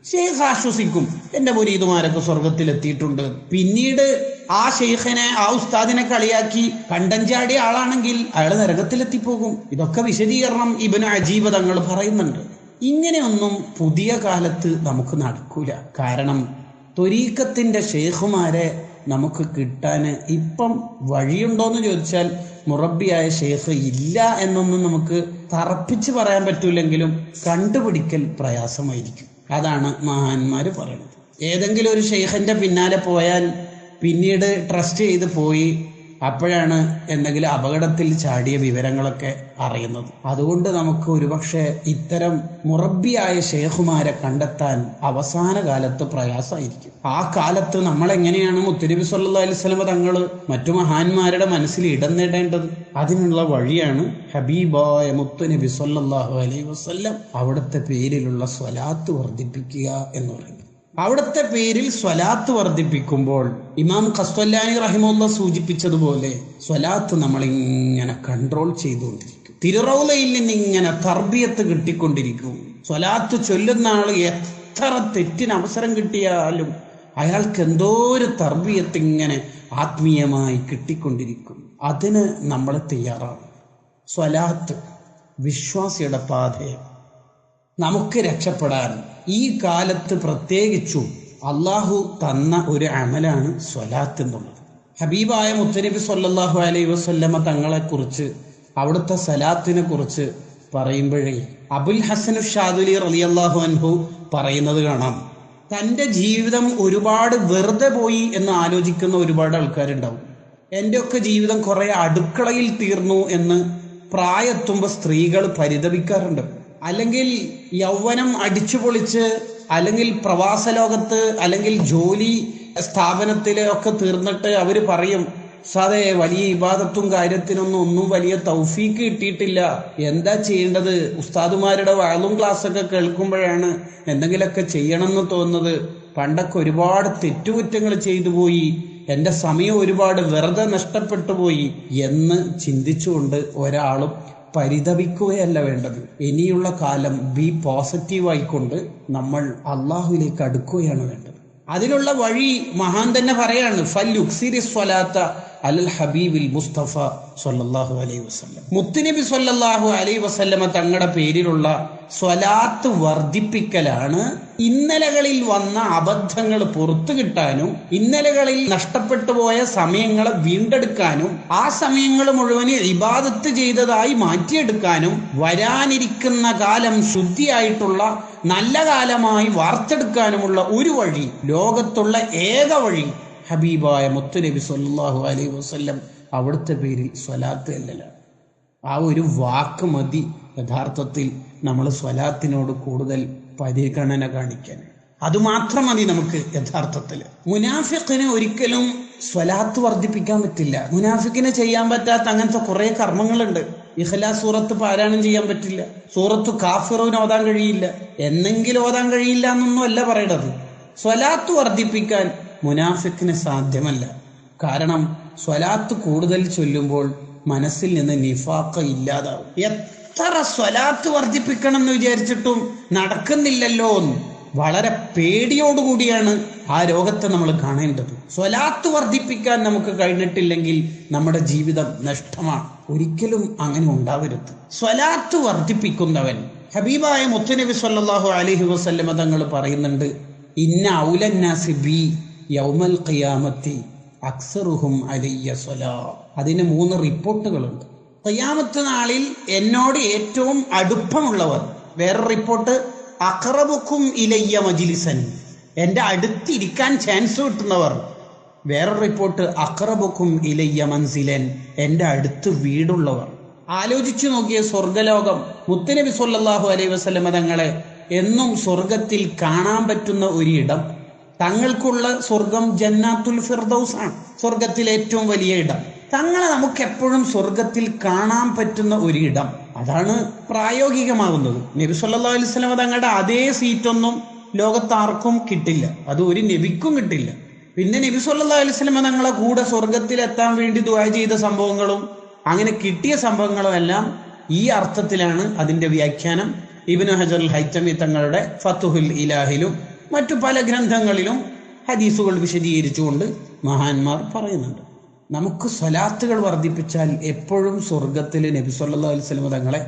A: ഷെയ്ഖ് ആശ്വസിക്കും, എന്റെ മുരീദുമാരൊക്കെ സ്വർഗത്തിലെത്തിയിട്ടുണ്ട്. പിന്നീട് ആ ഷെയ്ഖിനെ, ആ ഉസ്താദിനെ കളിയാക്കി കണ്ടഞ്ചാടിയ ആളാണെങ്കിൽ അയാൾ നരകത്തിലെത്തിപ്പോകും. ഇതൊക്കെ വിശദീകരണം ഇബ്നു അജീബ് തങ്ങൾ പറയുന്നുണ്ട്. ഇങ്ങനെയൊന്നും പുതിയ കാലത്ത് നമുക്ക് നടക്കൂല. കാരണം ത്വരീഖത്തിന്റെ ഷെയ്ഖുമാരെ നമുക്ക് കിട്ടാൻ ഇപ്പം വഴിയുണ്ടോന്ന് ചോദിച്ചാൽ മുറബിയായ ഷെയ്ഖ് ഇല്ല എന്നൊന്നും നമുക്ക് തറപ്പിച്ച് പറയാൻ പറ്റൂലെങ്കിലും കണ്ടുപിടിക്കൽ പ്രയാസമായിരിക്കും. അതാണ് മഹാന്മാര് പറയുന്നത്. ഏതെങ്കിലും ഒരു ഷെയ്ഖിന്റെ പിന്നാലെ പോയാൽ പിന്നീട് ട്രസ്റ്റ് ചെയ്ത് പോയി അപ്പോഴാണ് എന്തെങ്കിലും അപകടത്തിൽ ചാടിയ വിവരങ്ങളൊക്കെ അറിയുന്നത്. അതുകൊണ്ട് നമുക്ക് ഒരുപക്ഷെ ഇത്തരം മുറബിയായ ഷെയ്ഖുമാരെ കണ്ടെത്താൻ അവസാന കാലത്ത് പ്രയാസമായിരിക്കും. ആ കാലത്ത് നമ്മളെങ്ങനെയാണ് മുത്തുനബി സല്ലല്ലാഹു അലൈഹി വസല്ലം തങ്ങൾ മറ്റു മഹാന്മാരുടെ മനസ്സിൽ ഇടം നേടേണ്ടത്? അതിനുള്ള വഴിയാണ് ഹബീബായ മുത്തുനബി സല്ലല്ലാഹു അലൈഹി വസല്ലം അവിടുത്തെ പേരിലുള്ള സ്വലാത്ത് വർദ്ധിപ്പിക്കുക എന്ന് പറയുന്നത്. അവിടുത്തെ പേരിൽ സ്വലാത്ത് വർദ്ധിപ്പിക്കുമ്പോൾ ഇമാം ഖസ്വല്ലാനി റഹിമഹുല്ലാഹ് സൂചിപ്പിച്ചതുപോലെ സ്വലാത്ത് നമ്മളിങ്ങനെ കൺട്രോൾ ചെയ്തുകൊണ്ടിരിക്കും. തിരുറൗലയിൽ നിന്ന് ഇങ്ങനെ തർബിയത്ത് കിട്ടിക്കൊണ്ടിരിക്കും. സ്വലാത്ത് ചൊല്ലുന്ന ആൾ എത്ര തെറ്റിന് അവസരം കിട്ടിയാലും അയാൾക്ക് എന്തോ ഒരു തർബിയത്ത് ഇങ്ങനെ ആത്മീയമായി കിട്ടിക്കൊണ്ടിരിക്കും. അതിന് നമ്മൾ തയ്യാറാണ്. സ്വലാത്ത് വിശ്വാസിയുടെ പാതയെ നമുക്ക് രക്ഷപ്പെടാൻ ഈ കാലത്ത് പ്രത്യേകിച്ചും അള്ളാഹു തന്ന ഒരു അമലാണ് സ്വലാത്ത് എന്നുള്ളത്. ഹബീബായ മുത്തുനബി സല്ലല്ലാഹു അലൈഹി വസല്ലമ തങ്ങളെ കുറിച്ച്, അവിടുത്തെ സലാത്തിനെ കുറിച്ച് പറയുമ്പോഴേ അബുൽ ഹസൻ ഷാദുലി റളിയല്ലാഹു അൻഹു പറയുന്നത് കാണാം. തൻ്റെ ജീവിതം ഒരുപാട് വെറുതെ പോയി എന്ന് ആലോചിക്കുന്ന ഒരുപാട് ആൾക്കാരുണ്ടാവും. എൻ്റെയൊക്കെ ജീവിതം കുറെ അടുക്കളയിൽ തീർന്നു എന്ന് പ്രായത്തുമ്പോൾ സ്ത്രീകൾ പരിതപിക്കാറുണ്ട്. അല്ലെങ്കിൽ യൗവനം അടിച്ചു പൊളിച്ച്, അല്ലെങ്കിൽ പ്രവാസ ലോകത്ത്, അല്ലെങ്കിൽ ജോലി സ്ഥാപനത്തിലെ ഒക്കെ തീർന്നിട്ട് അവര് പറയും, സാധേ വലിയ ഇബാദത്തും കാര്യത്തിനൊന്നും വലിയ തൗഫീക്ക് കിട്ടിയിട്ടില്ല, എന്താ ചെയ്യേണ്ടത്? ഉസ്താദുമാരുടെ വഅളും ക്ലാസ്സൊക്കെ കേൾക്കുമ്പോഴാണ് എന്തെങ്കിലുമൊക്കെ ചെയ്യണമെന്ന് തോന്നുന്നത്. പണ്ടൊക്കെ ഒരുപാട് തെറ്റുകുറ്റങ്ങൾ ചെയ്തു പോയി, എന്റെ സമയം ഒരുപാട് വെറുതെ നഷ്ടപ്പെട്ടു പോയി എന്ന് ചിന്തിച്ചുകൊണ്ട് ഒരാളും പരിതപിക്കുകയല്ല വേണ്ടത്. ഇനിയുള്ള കാലം ബി പോസിറ്റീവായിക്കൊണ്ട് നമ്മൾ അള്ളാഹുവിലേക്ക് അടുക്കുകയാണ് വേണ്ടത്. അതിനുള്ള വഴി മഹാൻ തന്നെ പറയാണ്, ഫൽയുക്സിരി സ്വലാത്ത അലൽ ഹബീബിൽ മുസ്തഫ സ്വല്ലല്ലാഹു അലൈഹി വസല്ലം. മുത്തുനബി സ്വല്ലല്ലാഹു അലൈഹി വസല്ലമ തങ്ങളുടെ പേരിലുള്ള സ്വലാത്ത് വർദ്ധിപ്പിക്കലാണ് ഇന്നലകളിൽ വന്ന അബദ്ധങ്ങൾ പുറത്തു കിട്ടാനും, ഇന്നലകളിൽ നഷ്ടപ്പെട്ടു പോയ സമയങ്ങളെ വീണ്ടെടുക്കാനും, ആ സമയങ്ങൾ മുഴുവന് ഇബാദത്ത് ചെയ്തതായി മാറ്റിയെടുക്കാനും, വരാനിരിക്കുന്ന കാലം ശുദ്ധിയായിട്ടുള്ള നല്ല കാലമായി വാർത്തെടുക്കാനുമുള്ള ഒരു വഴി, ലോകത്തുള്ള ഏക വഴി ഹബീബായ മുത്തുനബി സല്ലല്ലാഹു അലൈഹി വസല്ലം അവിടുത്തെ പേരിൽ സ്വലാത്ത് അല്ലല്ല. ആ ഒരു വാക്ക് മതി യഥാർത്ഥത്തിൽ നമ്മൾ സ്വലാത്തിനോട് കൂടുതൽ പരിഗണന കാണിക്കാൻ. അതുമാത്രം മതി നമുക്ക് യഥാർത്ഥത്തിൽ. മുനാഫിഖിന് ഒരിക്കലും സ്വലാത്ത് വർദ്ധിപ്പിക്കാൻ പറ്റില്ല. മുനാഫിക്കിന് ചെയ്യാൻ പറ്റാത്ത അങ്ങനത്തെ കുറെ കർമ്മങ്ങളുണ്ട്. ഇഖ്ലാസ് സൂറത്ത് പാരായണം ചെയ്യാൻ പറ്റില്ല, സൂറത്ത് കാഫിറൂൻ ഓതാൻ കഴിയില്ല, എന്നെങ്കിലും ഓതാൻ കഴിയില്ല എന്നൊന്നും അല്ല പറയണത്. സ്വലാത്ത് വർദ്ധിപ്പിക്കാൻ മുനാഫിക്കിന് സാധ്യമല്ല. കാരണം സ്വലാത്ത് കൂടുതൽ ചൊല്ലുമ്പോൾ മനസ്സിൽ നിന്ന് നിഫാഖ ഇല്ലാതാവും. എത്ര സ്വലാത്ത് വർദ്ധിപ്പിക്കണം എന്ന് വിചാരിച്ചിട്ടും നടക്കുന്നില്ലല്ലോ എന്ന് വളരെ പേടിയോടുകൂടിയാണ് ആ രോഗത്തെ നമ്മൾ കാണേണ്ടത്. സ്വലാത്ത് വർദ്ധിപ്പിക്കാൻ നമുക്ക് കഴിഞ്ഞിട്ടില്ലെങ്കിൽ നമ്മുടെ ജീവിതം നഷ്ടമാണ്. ഒരിക്കലും അങ്ങനെ ഉണ്ടാവരുത്. സ്വലാത്ത് വർദ്ധിപ്പിക്കുന്നവൻ, ഹബീബായ മുത്തുനബി സല്ലല്ലാഹു അലൈഹി വസല്ലമ തങ്ങൾ പറയുന്നുണ്ട്, ഇന്ന ഔലന്നാസി ബി യൗമൽ ഖിയാമത്തി അക്സറുഹും അലയ്യ സ്വലാ. അതിന് 3 റിപ്പോർട്ടുകളുണ്ട്. ഖിയാമത്ത് നാളിൽ എന്നോട് ഏറ്റവും അടുപ്പമുള്ളവർ. വേറെ റിപ്പോർട്ട് അഖറബുക്കും ഇലയ്യ മജ്ലിസൻ, എന്റെ അടുത്തിരിക്കാൻ ചാൻസ് കിട്ടുന്നവർ. വേറെ റിപ്പോർട്ട് അഖറബുക്കും ഇലയ്യ മൻസിലൻ, എന്റെ അടുത്ത് വീടുള്ളവർ. ആലോചിച്ചു നോക്കിയ സ്വർഗലോകം. മുത്തുനബി സല്ലല്ലാഹു അലൈഹി വസല്ലമ തങ്ങളെ എന്നും സ്വർഗത്തിൽ കാണാൻ പറ്റുന്ന ഒരിടം, തങ്ങൾക്കുള്ള സ്വർഗം ജന്നാത്തുൽ ഫിർദൗസ് ആണ്, സ്വർഗത്തിലെ ഏറ്റവും വലിയ ഇടം. തങ്ങളെ നമുക്ക് എപ്പോഴും സ്വർഗത്തിൽ കാണാൻ പറ്റുന്ന ഒരിടം, അതാണ് പ്രായോഗികമാകുന്നത്. നബി സല്ലല്ലാഹു അലൈഹി വസല്ലം തങ്ങളുടെ അതേ സീറ്റൊന്നും ലോകത്താർക്കും കിട്ടില്ല, അത് ഒരു നബിക്കും കിട്ടില്ല. പിന്നെ നബി സല്ലല്ലാഹു അലൈഹി വസല്ലം തങ്ങളെ കൂടെ സ്വർഗത്തിലെത്താൻ വേണ്ടി ദുആ ചെയ്ത സംഭവങ്ങളും അങ്ങനെ കിട്ടിയ സംഭവങ്ങളും എല്ലാം ഈ അർത്ഥത്തിലാണ് അതിന്റെ വ്യാഖ്യാനം ഇബ്നു ഹജറുൽ ഹൈതമി തങ്ങളുടെ ഫത്ഹുൽ ഇലാഹിലും മറ്റു പല ഗ്രന്ഥങ്ങളിലും ഹദീസുകൾ വിശദീകരിച്ചുകൊണ്ട് മഹാന്മാർ പറയുന്നുണ്ട്. നമുക്ക് സ്വലാത്തുകൾ വർദ്ധിപ്പിച്ചാൽ എപ്പോഴും സ്വർഗത്തിൽ നബി സല്ലല്ലാഹു അലൈഹി വസല്ലം തങ്ങളെ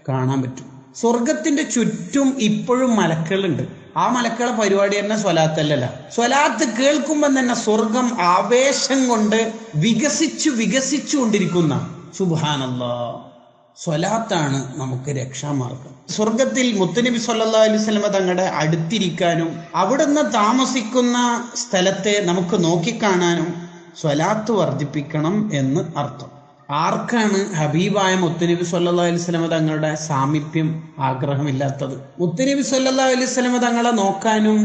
A: കാണാൻ പറ്റും. സ്വർഗത്തിന്റെ ചുറ്റും ഇപ്പോഴും മലക്കുകളുണ്ട്. ആ മലക്കുകളെ പരിപാടി തന്നെ സ്വലാത്തല്ല. സ്വലാത്ത് കേൾക്കുമ്പോൾ തന്നെ സ്വർഗം ആവേശം കൊണ്ട് വികസിച്ചു കൊണ്ടിരിക്കുന്ന സുബ്ഹാനല്ലാഹ് സ്വലാത്താണ് നമുക്ക് രക്ഷാമാർഗം. സ്വർഗത്തിൽ മുത്തുനബി സല്ലല്ലാഹു അലൈഹി വസല്ലം തങ്ങളുടെ അടുത്തിരിക്കാനും അവിടുന്ന് താമസിക്കുന്ന സ്ഥലത്തെ നമുക്ക് നോക്കിക്കാണാനും സ്വലാത്ത് വർദ്ധിപ്പിക്കണം എന്ന് അർത്ഥം. ആർക്കാണ് ഹബീബായ മുത്തുനബി സല്ലല്ലാഹു അലൈഹി വസല്ലം തങ്ങളുടെ സാമീപ്യം ആഗ്രഹമില്ലാത്തത്? മുത്തുനബി സല്ലല്ലാഹു അലൈഹി വസല്ലം തങ്ങളെ നോക്കാനും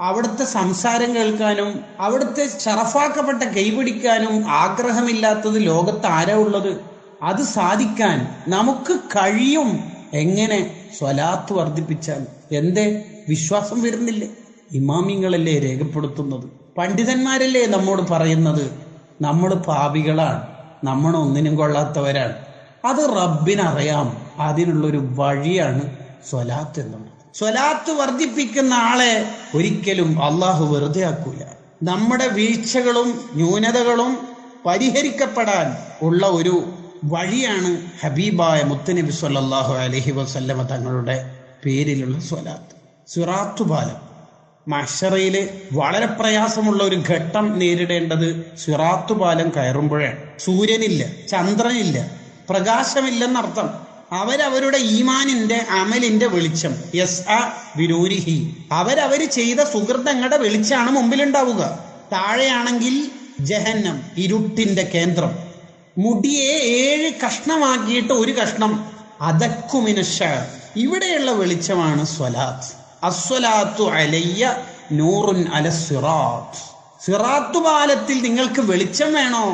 A: അവിടുത്തെ സംസാരം കേൾക്കാനും അവിടുത്തെ ശറഫാക്കപ്പെട്ട കൈപിടിക്കാനും ആഗ്രഹമില്ലാത്തത് ലോകത്ത് ആരാ ഉള്ളത്? അത് സാധിക്കാൻ നമുക്ക് കഴിയും. എങ്ങനെ? സ്വലാത്ത് വർദ്ധിപ്പിച്ചാൽ. എന്തേ? വിശ്വാസം വരുന്നില്ലേ? ഇമാമിങ്ങളല്ലേ രേഖപ്പെടുത്തുന്നത്, പണ്ഡിതന്മാരല്ലേ നമ്മോട് പറയുന്നത് നമ്മൾ പാപികളാണ്, നമ്മൾ ഒന്നിനും കൊള്ളാത്തവരാണ്. അത് റബ്ബിനറിയാം. അതിനുള്ളൊരു വഴിയാണ് സ്വലാത്ത് എന്നുള്ളത്. സ്വലാത്ത് വർദ്ധിപ്പിക്കുന്ന ആളെ ഒരിക്കലും അള്ളാഹു വെറുതെ ആക്കൂല. നമ്മുടെ വീഴ്ചകളും ന്യൂനതകളും പരിഹരിക്കപ്പെടാൻ ഉള്ള ഒരു വഴിയാണ് ഹബീബായ മുത്തുനബി സല്ലല്ലാഹു അലൈഹി വസല്ലമ തങ്ങളുടെ പേരിലുള്ള സ്വലാത്ത്. സിറാത്ത് പാലം, മഹ്ശറയില് വളരെ പ്രയാസമുള്ള ഒരു ഘട്ടം നേരിടേണ്ടത് സിറാത്ത് പാലം കയറുമ്പോഴാണ്. സൂര്യനില്ല, ചന്ദ്രനില്ല, പ്രകാശമില്ലെന്നർത്ഥം. അവരവരുടെ ഈമാനിന്റെ അമലിന്റെ വെളിച്ചം, യസ്അ ബിനൂരിഹി, അവരവര് ചെയ്ത സുഹൃതങ്ങളുടെ വെളിച്ചാണ് മുമ്പിലുണ്ടാവുക. താഴെയാണെങ്കിൽ ജഹന്നം, ഇരുട്ടിന്റെ കേന്ദ്രം. മുടിയെ 7 കഷ്ണമാക്കിയിട്ട് ഒരു കഷ്ണം അദക്കുമിനശ. ഇവിടെയുള്ള വെളിച്ചമാണ് സ്വലാത്ത്. അസ്വലാത്തു അലയ്യ നൂറുൻ അല സിറാത്ത്. സിറാത്തു പാലത്തിൽ നിങ്ങൾക്ക് വെളിച്ചം വേണോ?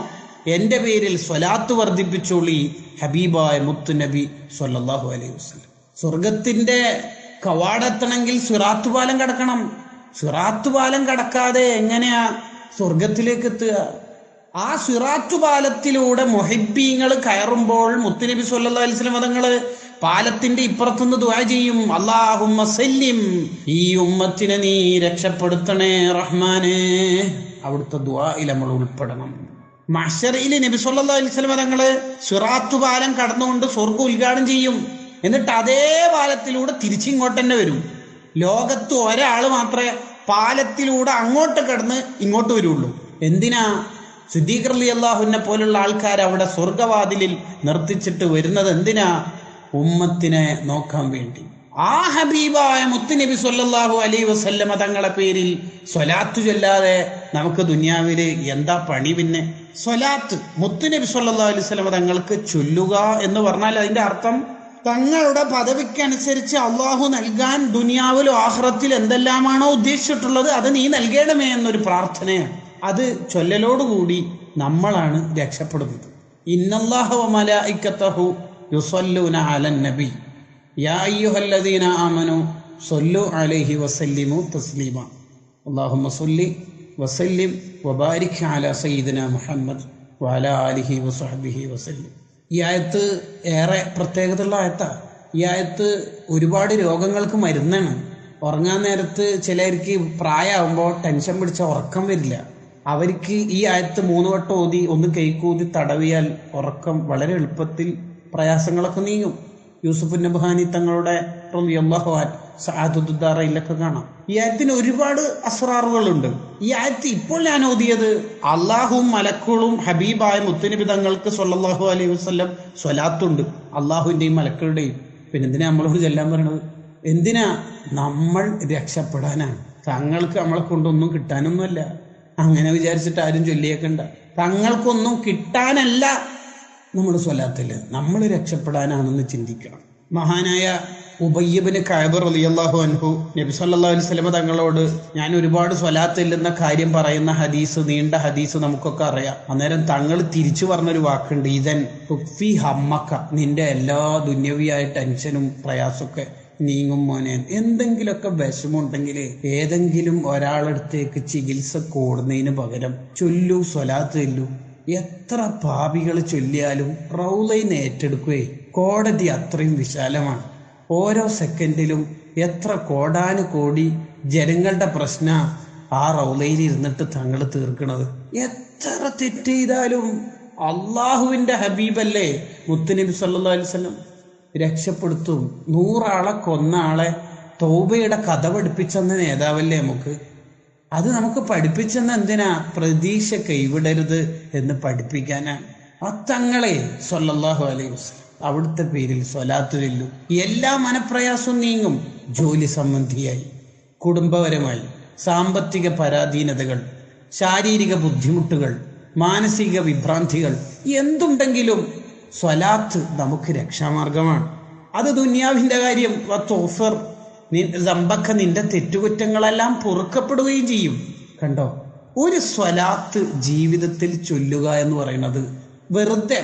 A: എന്റെ പേരിൽ സ്വലാത്ത് വർദ്ധിപ്പിച്ചോളി. ഹബീബായ മുത്തുനബി സ്വല്ലല്ലാഹു അലൈഹി വസല്ലം. സ്വർഗത്തിന്റെ കവാടെത്തണമെങ്കിൽ സിറാത്തു പാലം കടക്കണം. സിറാത്തു പാലം കടക്കാതെ എങ്ങനെയാ സ്വർഗത്തിലേക്ക് എത്തുക? ആ സിറാത്തു പാലത്തിലൂടെ മുഹിബ്ബീങ്ങൾ കയറുമ്പോൾ മുത്തുനബി സ്വല്ലല്ലാഹു അലൈഹി വസല്ലം തങ്ങള് പാലത്തിന്റെ ഇപ്പുറത്തുനിന്ന് ദുആ ചെയ്യും, അല്ലാഹുമ്മ സല്ലിം, ഈ ഉമ്മത്തിനെ നീ രക്ഷപ്പെടുത്തണേ റഹ്മാനേ. അവിടുത്തെ ദുആയിൽ നമ്മൾ ഉൾപ്പെടണം. മഹ്ശറയിൽ നബി സല്ലല്ലാഹു അലൈഹി വസല്ലം തങ്ങള് സിറാത്തു പാലം കടന്നുകൊണ്ട് സ്വർഗ്ഗം ഉദ്ഘാടനം ചെയ്യും. എന്നിട്ട് അതേ പാലത്തിലൂടെ തിരിച്ചിങ്ങോട്ട് തന്നെ വരും. ലോകത്ത് ഒരാൾ മാത്രമേ പാലത്തിലൂടെ അങ്ങോട്ട് കടന്ന് ഇങ്ങോട്ട് വരുള്ളൂ. എന്തിനാ? സിദ്ദീഖ് റളിയല്ലാഹുവിനെ പോലുള്ള ആൾക്കാർ അവിടെ സ്വർഗവാതിലിൽ നിർത്തിച്ചിട്ട് വരുന്നത് എന്തിനാ? ഉമ്മത്തിനെ നോക്കാൻ വേണ്ടി. ആ ഹബീബായ മുത്തുനബി സ്വല്ലല്ലാഹു അലൈഹി വസല്ലമ തങ്ങളെ പേരിൽ സ്വലാത്ത് ചൊല്ലാതെ നമുക്ക് ദുനിയാവില് എന്താ പണി? പിന്നെ സ്വലാത്ത് മുത്തുനബി സ്വല്ലല്ലാഹു അലൈഹി വസല്ലമ തങ്ങൾക്ക് ചൊല്ലുക എന്ന് പറഞ്ഞാൽ അതിന്റെ അർത്ഥം തങ്ങളുടെ പദവിക്കനുസരിച്ച് അള്ളാഹു നൽകാൻ ദുനിയാവിലും ആഖിറത്തിൽ എന്തെല്ലാമാണോ ഉദ്ദേശിച്ചിട്ടുള്ളത് അത് നീ നൽകണമേ എന്നൊരു പ്രാർത്ഥനയാണ്. അത് ചൊല്ലലോടുകൂടി നമ്മളാണ് രക്ഷപ്പെടുന്നത്. ഇന്നല്ലാഹ വ മലായികതഹു യുസല്ലൂന അലൻ നബി യാ അയ്യുഹല്ലദീന ആമനു സ്വല്ലു അലൈഹി വസല്ലിമു തസ്ലീമ. അല്ലാഹുമ്മ സ്വല്ലി വസല്ലിം വബാരിക് അലാ സയ്യിദിനാ മുഹമ്മദ് വഅലാ ആലിഹി വസഹ്ബിഹി വസല്ലം. ഈ ആയത്ത് ഏറെ പ്രത്യേകതയുള്ള ആയത്താണ്. ഈ ആയത്ത് ഒരുപാട് രോഗങ്ങൾക്ക് മരുന്നാണ്. ഉറങ്ങാൻ നേരത്ത് ചിലർക്ക് പ്രായമാകുമ്പോൾ ടെൻഷൻ പിടിച്ച ഉറക്കം വരില്ല. അവർക്ക് ഈ ആയത്ത് 3 വട്ടം ഓതി ഒന്ന് കൈക്കൂതി തടവിയാൽ ഉറക്കം വളരെ എളുപ്പത്തിൽ പ്രയാസങ്ങളൊക്കെ നീങ്ങും. യൂസുഫ് നബ്ഹാനി തങ്ങളുടെ സഅദുദ്ദാറയിലൊക്കെ കാണാം. ഈ ആയത്തിന് ഒരുപാട് അസ്റാറുകളുണ്ട്. ഈ ആയത്ത് ഇപ്പോൾ ഞാൻ ഓതിയത് അള്ളാഹുവും മലക്കുകളും ഹബീബായ മുത്തുനബി തങ്ങൾക്ക് സ്വല്ലല്ലാഹു അലൈഹി വസല്ലം സ്വലാത്തുണ്ട്, അള്ളാഹുവിന്റെയും മലക്കളുടെയും. പിന്നെ എന്തിനാ നമ്മളോട് ചെല്ലാൻ പറയണത്? എന്തിനാ? നമ്മൾ രക്ഷപ്പെടാനാണ്. തങ്ങൾക്ക് നമ്മളെ കൊണ്ടൊന്നും കിട്ടാനൊന്നുമല്ല. അങ്ങനെ വിചാരിച്ചിട്ട് ആരും ചൊല്ലിയേക്കണ്ട. തങ്ങൾക്കൊന്നും കിട്ടാനല്ല നമ്മൾ സ്വലാത്തില്, നമ്മൾ രക്ഷപ്പെടാനാണെന്ന് ചിന്തിക്കണം. മഹാനായ ഉബയ്യ് ഇബ്നു കഅബ് റളിയല്ലാഹു അൻഹു നബി സല്ലല്ലാഹു അലൈഹി വസല്ലം തങ്ങളോട് ഞാൻ ഒരുപാട് സ്വലാത്ത് ചെല്ലുന്ന കാര്യം പറയുന്ന ഹദീസ്, നീണ്ട ഹദീസ് നമുക്കൊക്കെ അറിയാം. അന്നേരം തങ്ങൾ തിരിച്ചു പറഞ്ഞൊരു വാക്കുണ്ട്, ഇതൻ തുഫി ഹമ്മക്ക, നിന്റെ എല്ലാ ദുന്യവിയായ ടെൻഷനും പ്രയാസമൊക്കെ നീങ്ങും മോനെ. എന്തെങ്കിലുമൊക്കെ വിഷമുണ്ടെങ്കിൽ ഏതെങ്കിലും ഒരാളടുത്തേക്ക് ചികിത്സ കൂടുന്നതിന് പകരം ചൊല്ലു, സ്വലാത്ത് ചൊല്ലു. എത്ര പാപികൾ ചൊല്ലിയാലും റൗളയിനെ ഏറ്റെടുക്കുകയെ. കോടതി അത്രയും വിശാലമാണ്. ഓരോ സെക്കൻഡിലും എത്ര കോടാനുകോടി ജനങ്ങളുടെ പ്രശ്ന ആ റൗളയിൽ ഇരുന്നിട്ട് തങ്ങൾ തീർക്കണത്. എത്ര തെറ്റ് ചെയ്താലും അള്ളാഹുവിന്റെ ഹബീബല്ലേ മുത്തുനബി സല്ലല്ലാഹു അലൈഹി വസല്ലം രക്ഷപ്പെടുത്തും. 100 ആളെ കൊന്ന ആളെ തൗബയുടെ കഥ പഠിപ്പിച്ചെന്ന നേതാവല്ലേ നമുക്ക്. അത് നമുക്ക് പഠിപ്പിച്ചെന്ന എന്തിനാ? പ്രതീക്ഷ കൈവിടരുത് എന്ന് പഠിപ്പിക്കാനാണ്. ആ തങ്ങളെ സല്ലല്ലാഹു അലൈഹി വസല്ലം അവിടുത്തെ പേരിൽ സ്വലാത്ത് ചൊല്ലും. എല്ലാ മനപ്രയാസവും നീങ്ങും. ജോലി സംബന്ധിയായി, കുടുംബപരമായി, സാമ്പത്തിക പരാധീനതകൾ, ശാരീരിക ബുദ്ധിമുട്ടുകൾ, മാനസിക വിഭ്രാന്തികൾ, എന്തുണ്ടെങ്കിലും സ്വലാത്ത് നമുക്ക് രക്ഷാമാർഗമാണ്. അത് ദുനിയാവിന്റെ കാര്യം വത്തോഫർ സമ്പക്ക, നിന്റെ തെറ്റുകുറ്റങ്ങളെല്ലാം പൊറുക്കപ്പെടുകയും ചെയ്യും. കണ്ടോ, ഒരു സ്വലാത്ത് ജീവിതത്തിൽ ചൊല്ലുക എന്ന് പറയുന്നത് വെറുതെ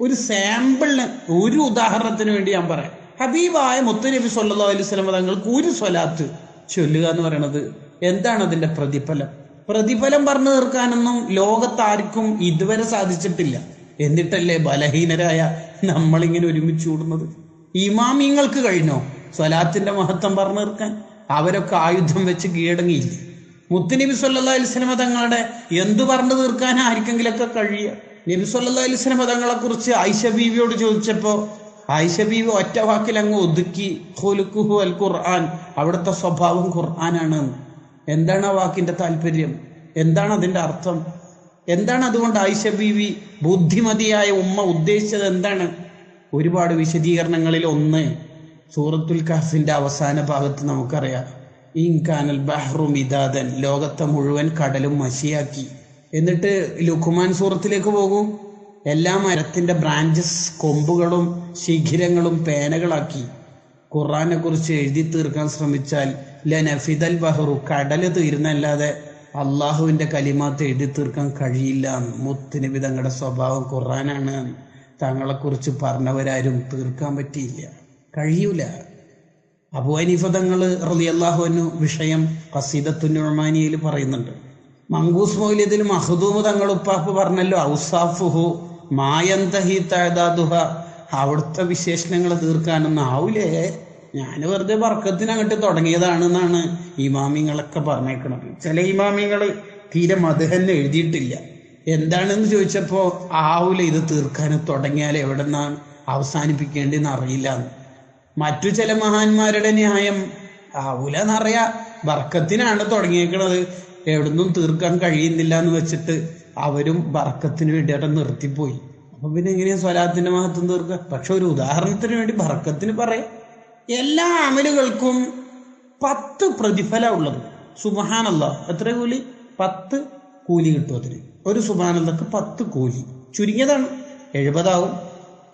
A: ഒരു സാമ്പിളിന്, ഒരു ഉദാഹരണത്തിന് വേണ്ടി ഞാൻ പറയാം. ഹബീബായ മുത്തുനബി സല്ലല്ലാഹു അലൈഹി വസല്ലം തങ്ങൾക്ക് ഒരു സ്വലാത്ത് ചൊല്ലുക എന്ന് പറയുന്നത് എന്താണ് അതിന്റെ പ്രതിഫലം? പ്രതിഫലം പറഞ്ഞു തീർക്കാനൊന്നും ലോകത്താർക്കും ഇതുവരെ സാധിച്ചിട്ടില്ല. എന്നിട്ടല്ലേ ബലഹീനരായ നമ്മളിങ്ങനെ ഒരുമിച്ച് കൂടുന്നത്. ഇമാമിങ്ങൾക്ക് കഴിഞ്ഞോ സ്വലാത്തിന്റെ മഹത്വം പറഞ്ഞു തീർക്കാൻ? അവരൊക്കെ ആയുധം വെച്ച് കീഴടങ്ങിയില്ലേ? മുത്തുനബി സല്ലല്ലാഹു അലൈഹി വസല്ലം തങ്ങളുടെ എന്തു പറഞ്ഞു തീർക്കാൻ ആർക്കെങ്കിലൊക്കെ കഴിയുക? നബി സല്ലല്ലാഹു അലൈഹി വസല്ലം തങ്ങളെ കുറിച്ച് ആയിഷ ബീവിയോട് ചോദിച്ചപ്പോ ആയിഷ ബീവി ഒറ്റ വാക്കിൽ അങ്ങ് ഒതുക്കി, ഖുലുഖുഹു അൽ ഖുർആൻ, അവിടുത്തെ സ്വഭാവം ഖുർആനാണ്. എന്താണ് ആ വാക്കിന്റെ താല്പര്യം? എന്താണ് അതിന്റെ അർത്ഥം? എന്താണ് അതുകൊണ്ട് ആയിഷ ബീവി ബുദ്ധിമതിയായ ഉമ്മ ഉദ്ദേശിച്ചത് എന്താണ്? ഒരുപാട് വിശദീകരണങ്ങളിൽ ഒന്ന് സൂറത്തുൽ കഹ്ഫിന്റെ അവസാന ഭാഗത്ത് നമുക്കറിയാം, ഇൻകാനൽ ബഹ്റു മിദാദൻ, ലോകത്തെ മുഴുവൻ കടലും മഷിയാക്കി. എന്നിട്ട് ലുഖ്മാൻ സൂറത്തിലേക്ക് പോകൂ, എല്ലാ മരത്തിന്റെ ബ്രാഞ്ചസ്, കൊമ്പുകളും ശിഖിരങ്ങളും പേനകളാക്കി. ഖുർആനെ കുറിച്ച് എഴുതി തീർക്കാൻ ശ്രമിച്ചാൽ ലനഫിദൽ ബഹ്റു, കടല് തീരുന്നല്ലാതെ അള്ളാഹുവിന്റെ കലിമാത്ത് എഴുതി തീർക്കാൻ കഴിയില്ല. മുത്തുനബി തങ്ങളുടെ സ്വഭാവം ഖുർആനാണ്. തങ്ങളെ കുറിച്ച് പറഞ്ഞവരാരും തീർക്കാൻ പറ്റിയില്ല, കഴിയൂല. അബൂ ഹനീഫ തങ്ങൾ റളിയല്ലാഹു അൻഹു വിഷയം ഖസീദത്തുൻ നുഅ്മാനിയയിൽ പറയുന്നുണ്ട്. മങ്കൂസ് മൗലിദിൽ മഖ്ദൂം തങ്ങൾ ഉപ്പാപ്പ് പറഞ്ഞല്ലോ, ഔസാഫുഹു മായന്തഹി തഅദാദുഹ, അവിടുത്തെ വിശേഷണങ്ങൾ തീർക്കാനൊന്നും ആവൂലേ, ഞാൻ വെറുതെ ബർക്കത്തിന് അങ്ങോട്ട് തുടങ്ങിയതാണെന്നാണ് ഇമാമിങ്ങളൊക്കെ പറഞ്ഞേക്കണത്. ചില ഇമാമിങ്ങൾ തീരെ മദ്ഹന്നെ എഴുതിയിട്ടില്ല. എന്താണെന്ന് ചോദിച്ചപ്പോ ആവൂല, ഇത് തീർക്കാൻ തുടങ്ങിയാൽ എവിടെ നിന്നാണ് അവസാനിപ്പിക്കേണ്ടെന്ന് അറിയില്ല. മറ്റു ചില മഹാന്മാരുടെ ന്യായം ആവൂല എന്നറിയാ, ബർക്കത്തിനാണ് തുടങ്ങിയേക്കണത്, എവിടുന്നും തീർക്കാൻ കഴിയുന്നില്ല എന്ന് വെച്ചിട്ട് അവരും ബർക്കത്തിന് വേണ്ടി അവിടെ നിർത്തിപ്പോയി. അപ്പൊ പിന്നെ എങ്ങനെയാ സ്വലാത്തിന്റെ മഹത്വം തീർക്കുക? പക്ഷെ ഒരു ഉദാഹരണത്തിന് വേണ്ടി ബർക്കത്തിന് പറയാം. എല്ലാ അമലുകൾക്കും 10 പ്രതിഫലം ഉള്ളത്. സുബ്ഹാനല്ലാഹ് എത്ര കൂലി? 10 കൂലി കിട്ടും. അതിന് ഒരു സുബ്ഹാനല്ലാഹ്ക്ക് 10 കൂലി. ചുരുങ്ങിയതാണ്. 70 ആവും,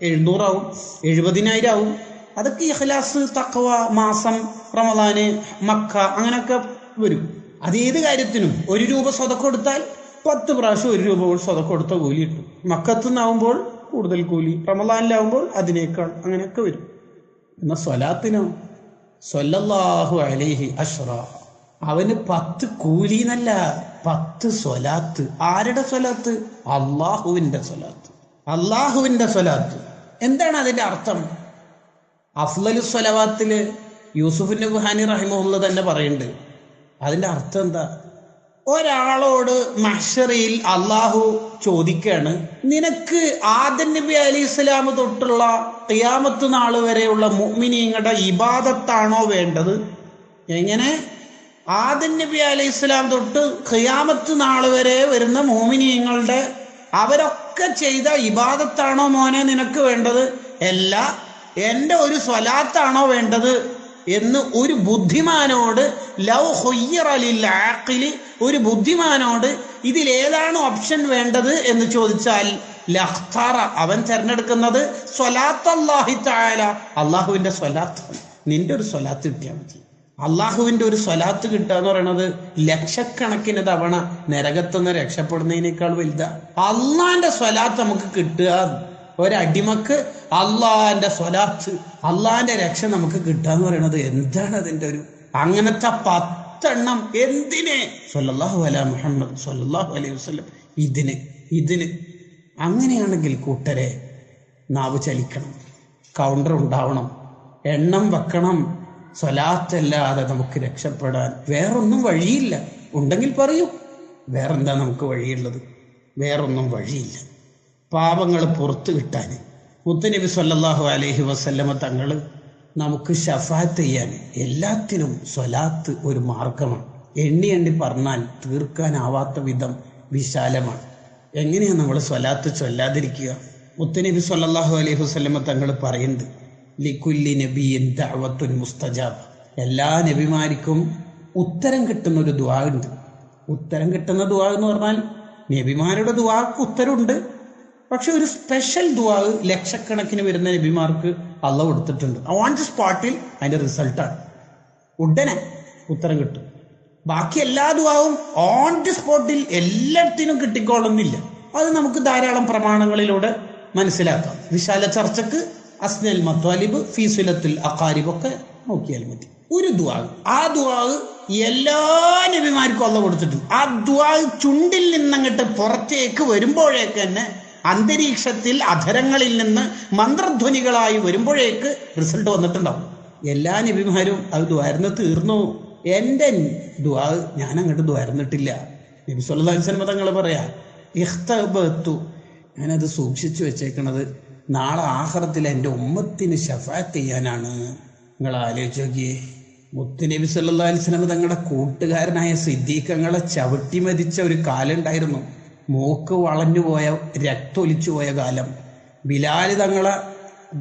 A: 700 ആവും, 70,000 ആവും. അതൊക്കെ ഇഖ്ലാസ്, തഖ്വ, മാസം, റമദാന്, മക്ക, അങ്ങനെയൊക്കെ വരും. അത് ഏത് കാര്യത്തിനും 1 രൂപ സ്വതക്ക കൊടുത്താൽ 10 പ്രാവശ്യം 1 രൂപ സ്വതക്ക കൊടുത്ത കൂലി കിട്ടും. മക്കത്തുനിന്നാവുമ്പോൾ കൂടുതൽ കൂലി, റമദാനിലാവുമ്പോൾ അതിനേക്കാൾ, അങ്ങനെയൊക്കെ വരും. എന്നാ സ്വലാത്തിനോ സ്വല്ലല്ലാഹു അലൈഹി അശ്റ, അവന് 10 കൂലി എന്നല്ല, 10 സ്വലാത്ത്. ആരുടെ സ്വലാത്ത്? അള്ളാഹുവിന്റെ സ്വലാത്ത്. അള്ളാഹുവിന്റെ സ്വലാത്ത്. എന്താണ് അതിന്റെ അർത്ഥം? അഫ്ളലു സ്വലവാത്തില് യൂസുഫ് നബ്ഹാനി റഹിമഹുല്ലാഹ് തന്നെ പറയുന്നുണ്ട്. അതിന്റെ അർത്ഥം എന്താ? ഒരാളോട് മഹ്ശറിൽ അള്ളാഹു ചോദിക്കാണ്, നിനക്ക് ആദം നബി അലൈഹി സ്വലാം തൊട്ടുള്ള ഖിയാമത്ത് നാൾ വരെയുള്ള മുഅ്മിനീങ്ങളുടെ ഇബാദത്താണോ വേണ്ടത്? എങ്ങനെ? ആദം നബി അലൈഹി സ്വലാം തൊട്ട് ഖിയാമത്ത് നാൾ വരെ വരുന്ന മുഅ്മിനീങ്ങളുടെ അവരൊക്കെ ചെയ്ത ഇബാദത്താണോ മോനെ നിനക്ക് വേണ്ടത്? അല്ല, എന്റെ ഒരു സ്വലാത്താണോ വേണ്ടത് എന്ന് ഒരു ബുദ്ധിമാനോട്, ലൗ ഖുയ്യിറ ലിൽ ആഖിലി, ഒരു ബുദ്ധിമാനോട് ഇതിലേതാണ് ഓപ്ഷൻ വേണ്ടത് എന്ന് ചോദിച്ചാൽ ലഖ്തറ, അവൻ തിരഞ്ഞെടുക്കുന്നത് സ്വലാത്തല്ലാഹി തആല, അള്ളാഹുവിന്റെ സ്വലാത്ത്. നിന്റെ ഒരു സ്വലാത്ത് കിട്ടിയാൽ മതി. അള്ളാഹുവിന്റെ ഒരു സ്വലാത്ത് കിട്ടുക എന്ന് പറയുന്നത് ലക്ഷക്കണക്കിന് തവണ നരകത്തുനിന്ന് രക്ഷപ്പെടുന്നതിനേക്കാൾ വലുതാ. അള്ളാന്റെ സ്വലാത്ത് നമുക്ക് കിട്ടുക, ഒരടിമക്ക് അള്ളാന്റെ സ്വലാത്ത്, അള്ളാന്റെ രക്ഷ നമുക്ക് കിട്ടുക എന്ന് പറയുന്നത് എന്താണ് അതിന്റെ ഒരു അങ്ങനത്തെ 10 എന്തിനെ സ്വല്ലല്ലാഹു അലാ മുഹമ്മദ് സ്വല്ലല്ലാഹു അലൈഹി വസല്ലം ഇതിന് അങ്ങനെയാണെങ്കിൽ കൂട്ടരെ നാവ് ചലിക്കണം, കൗണ്ടർ ഉണ്ടാവണം, എണ്ണം വെക്കണം. സ്വലാത്തല്ലാതെ നമുക്ക് രക്ഷപ്പെടാൻ വേറൊന്നും വഴിയില്ല. ഉണ്ടെങ്കിൽ പറയൂ, വേറെന്താ നമുക്ക് വഴിയുള്ളത്? വേറൊന്നും വഴിയില്ല. പാപങ്ങൾ പുറത്തു കിട്ടാൻ മുത്തുനബി സ്വല്ലല്ലാഹു അലൈഹി വസല്ലമ തങ്ങൾ നമുക്ക് ശഫാഅത്ത് ചെയ്യാൻ എല്ലാത്തിനും സ്വലാത്ത് ഒരു മാർഗമാണ്. എണ്ണി പറഞ്ഞാൽ തീർക്കാനാവാത്ത വിധം വിശാലമാണ്. എങ്ങനെയാണ് നമ്മൾ സ്വലാത്ത് ചൊല്ലാതിരിക്കുക? മുത്തുനബി സ്വല്ലല്ലാഹു അലൈഹി വസല്ലമ തങ്ങൾ പറയുന്നുണ്ട്, ലികുല്ലി നബിയിൻ ദഅവത്തുൻ മുസ്തജാബ. എല്ലാ നബിമാർക്കും ഉത്തരം കിട്ടുന്ന ഒരു ദുആ ഉണ്ട്. ഉത്തരം കിട്ടുന്ന ദുആ എന്ന് പറഞ്ഞാൽ നബിമാരുടെ ദുആക്ക് ഉത്തരമുണ്ട്, പക്ഷെ ഒരു സ്പെഷ്യൽ ദുആ ലക്ഷക്കണക്കിന് വരുന്ന നബിമാർക്ക് അള്ളാഹു കൊടുത്തിട്ടുണ്ട്. ഓൺ ദി സ്പോട്ടിൽ അതിന്റെ റിസൾട്ടാണ്, ഉടനെ ഉത്തരം കിട്ടും. ബാക്കി എല്ലാ ദുആവും ഓൺ ദി സ്പോട്ടിൽ എല്ലാത്തിനും കിട്ടിക്കോളുന്നില്ല. അത് നമുക്ക് ധാരാളം പ്രമാണങ്ങളിലൂടെ മനസ്സിലാക്കാം. വിശാല ചർച്ചക്ക് അസ്നൽ മത്വാലിബ്, ഫീസുലത്തുൽ അഖാരിബ് ഒക്കെ നോക്കിയാൽ മതി. ഒരു ദുആ, ആ ദുആ എല്ലാ നബിമാർക്കും അള്ളാഹു കൊടുത്തിട്ടുണ്ട്. ആ ദുആ ചുണ്ടിൽ നിന്നങ്ങട്ട് പുറത്തേക്ക് വരുമ്പോഴേക്ക് തന്നെ അന്തരീക്ഷത്തിൽ അധരങ്ങളിൽ നിന്ന് മന്ത്രധ്വനികളായി വരുമ്പോഴേക്ക് റിസൾട്ട് വന്നിട്ടുണ്ടാവും. എല്ലാ നബിമാരും അത് ദ്വാരന്ന് തീർന്നു. എൻ്റെ ദുആ ഞാൻ അങ്ങോട്ട് ദ്വാരന്നിട്ടില്ല. നബി സല്ലല്ലാഹു അലൈഹി വസല്ലം തങ്ങൾ പറയാ, ഇഖ്തബത്തു, ഞാനത് സൂക്ഷിച്ചു വെച്ചേക്കണത് നാളെ ആഖിറത്തിൽ എൻ്റെ ഉമ്മത്തിന് ശഫാഅത്ത് ചെയ്യാനാണ്. നിങ്ങൾ ആലോചിച്ച് നോക്കിയേ, മുത്തുനബി സല്ലല്ലാഹു അലൈഹി വസല്ലം തങ്ങളുടെ കൂട്ടുകാരനായ സിദ്ദീഖങ്ങളെ ചവിട്ടി മതിച്ച ഒരു കാലം ഉണ്ടായിരുന്നു. മൂക്ക് വളഞ്ഞുപോയ, രക്തൊലിച്ചു പോയ കാലം. ബിലാല് തങ്ങളെ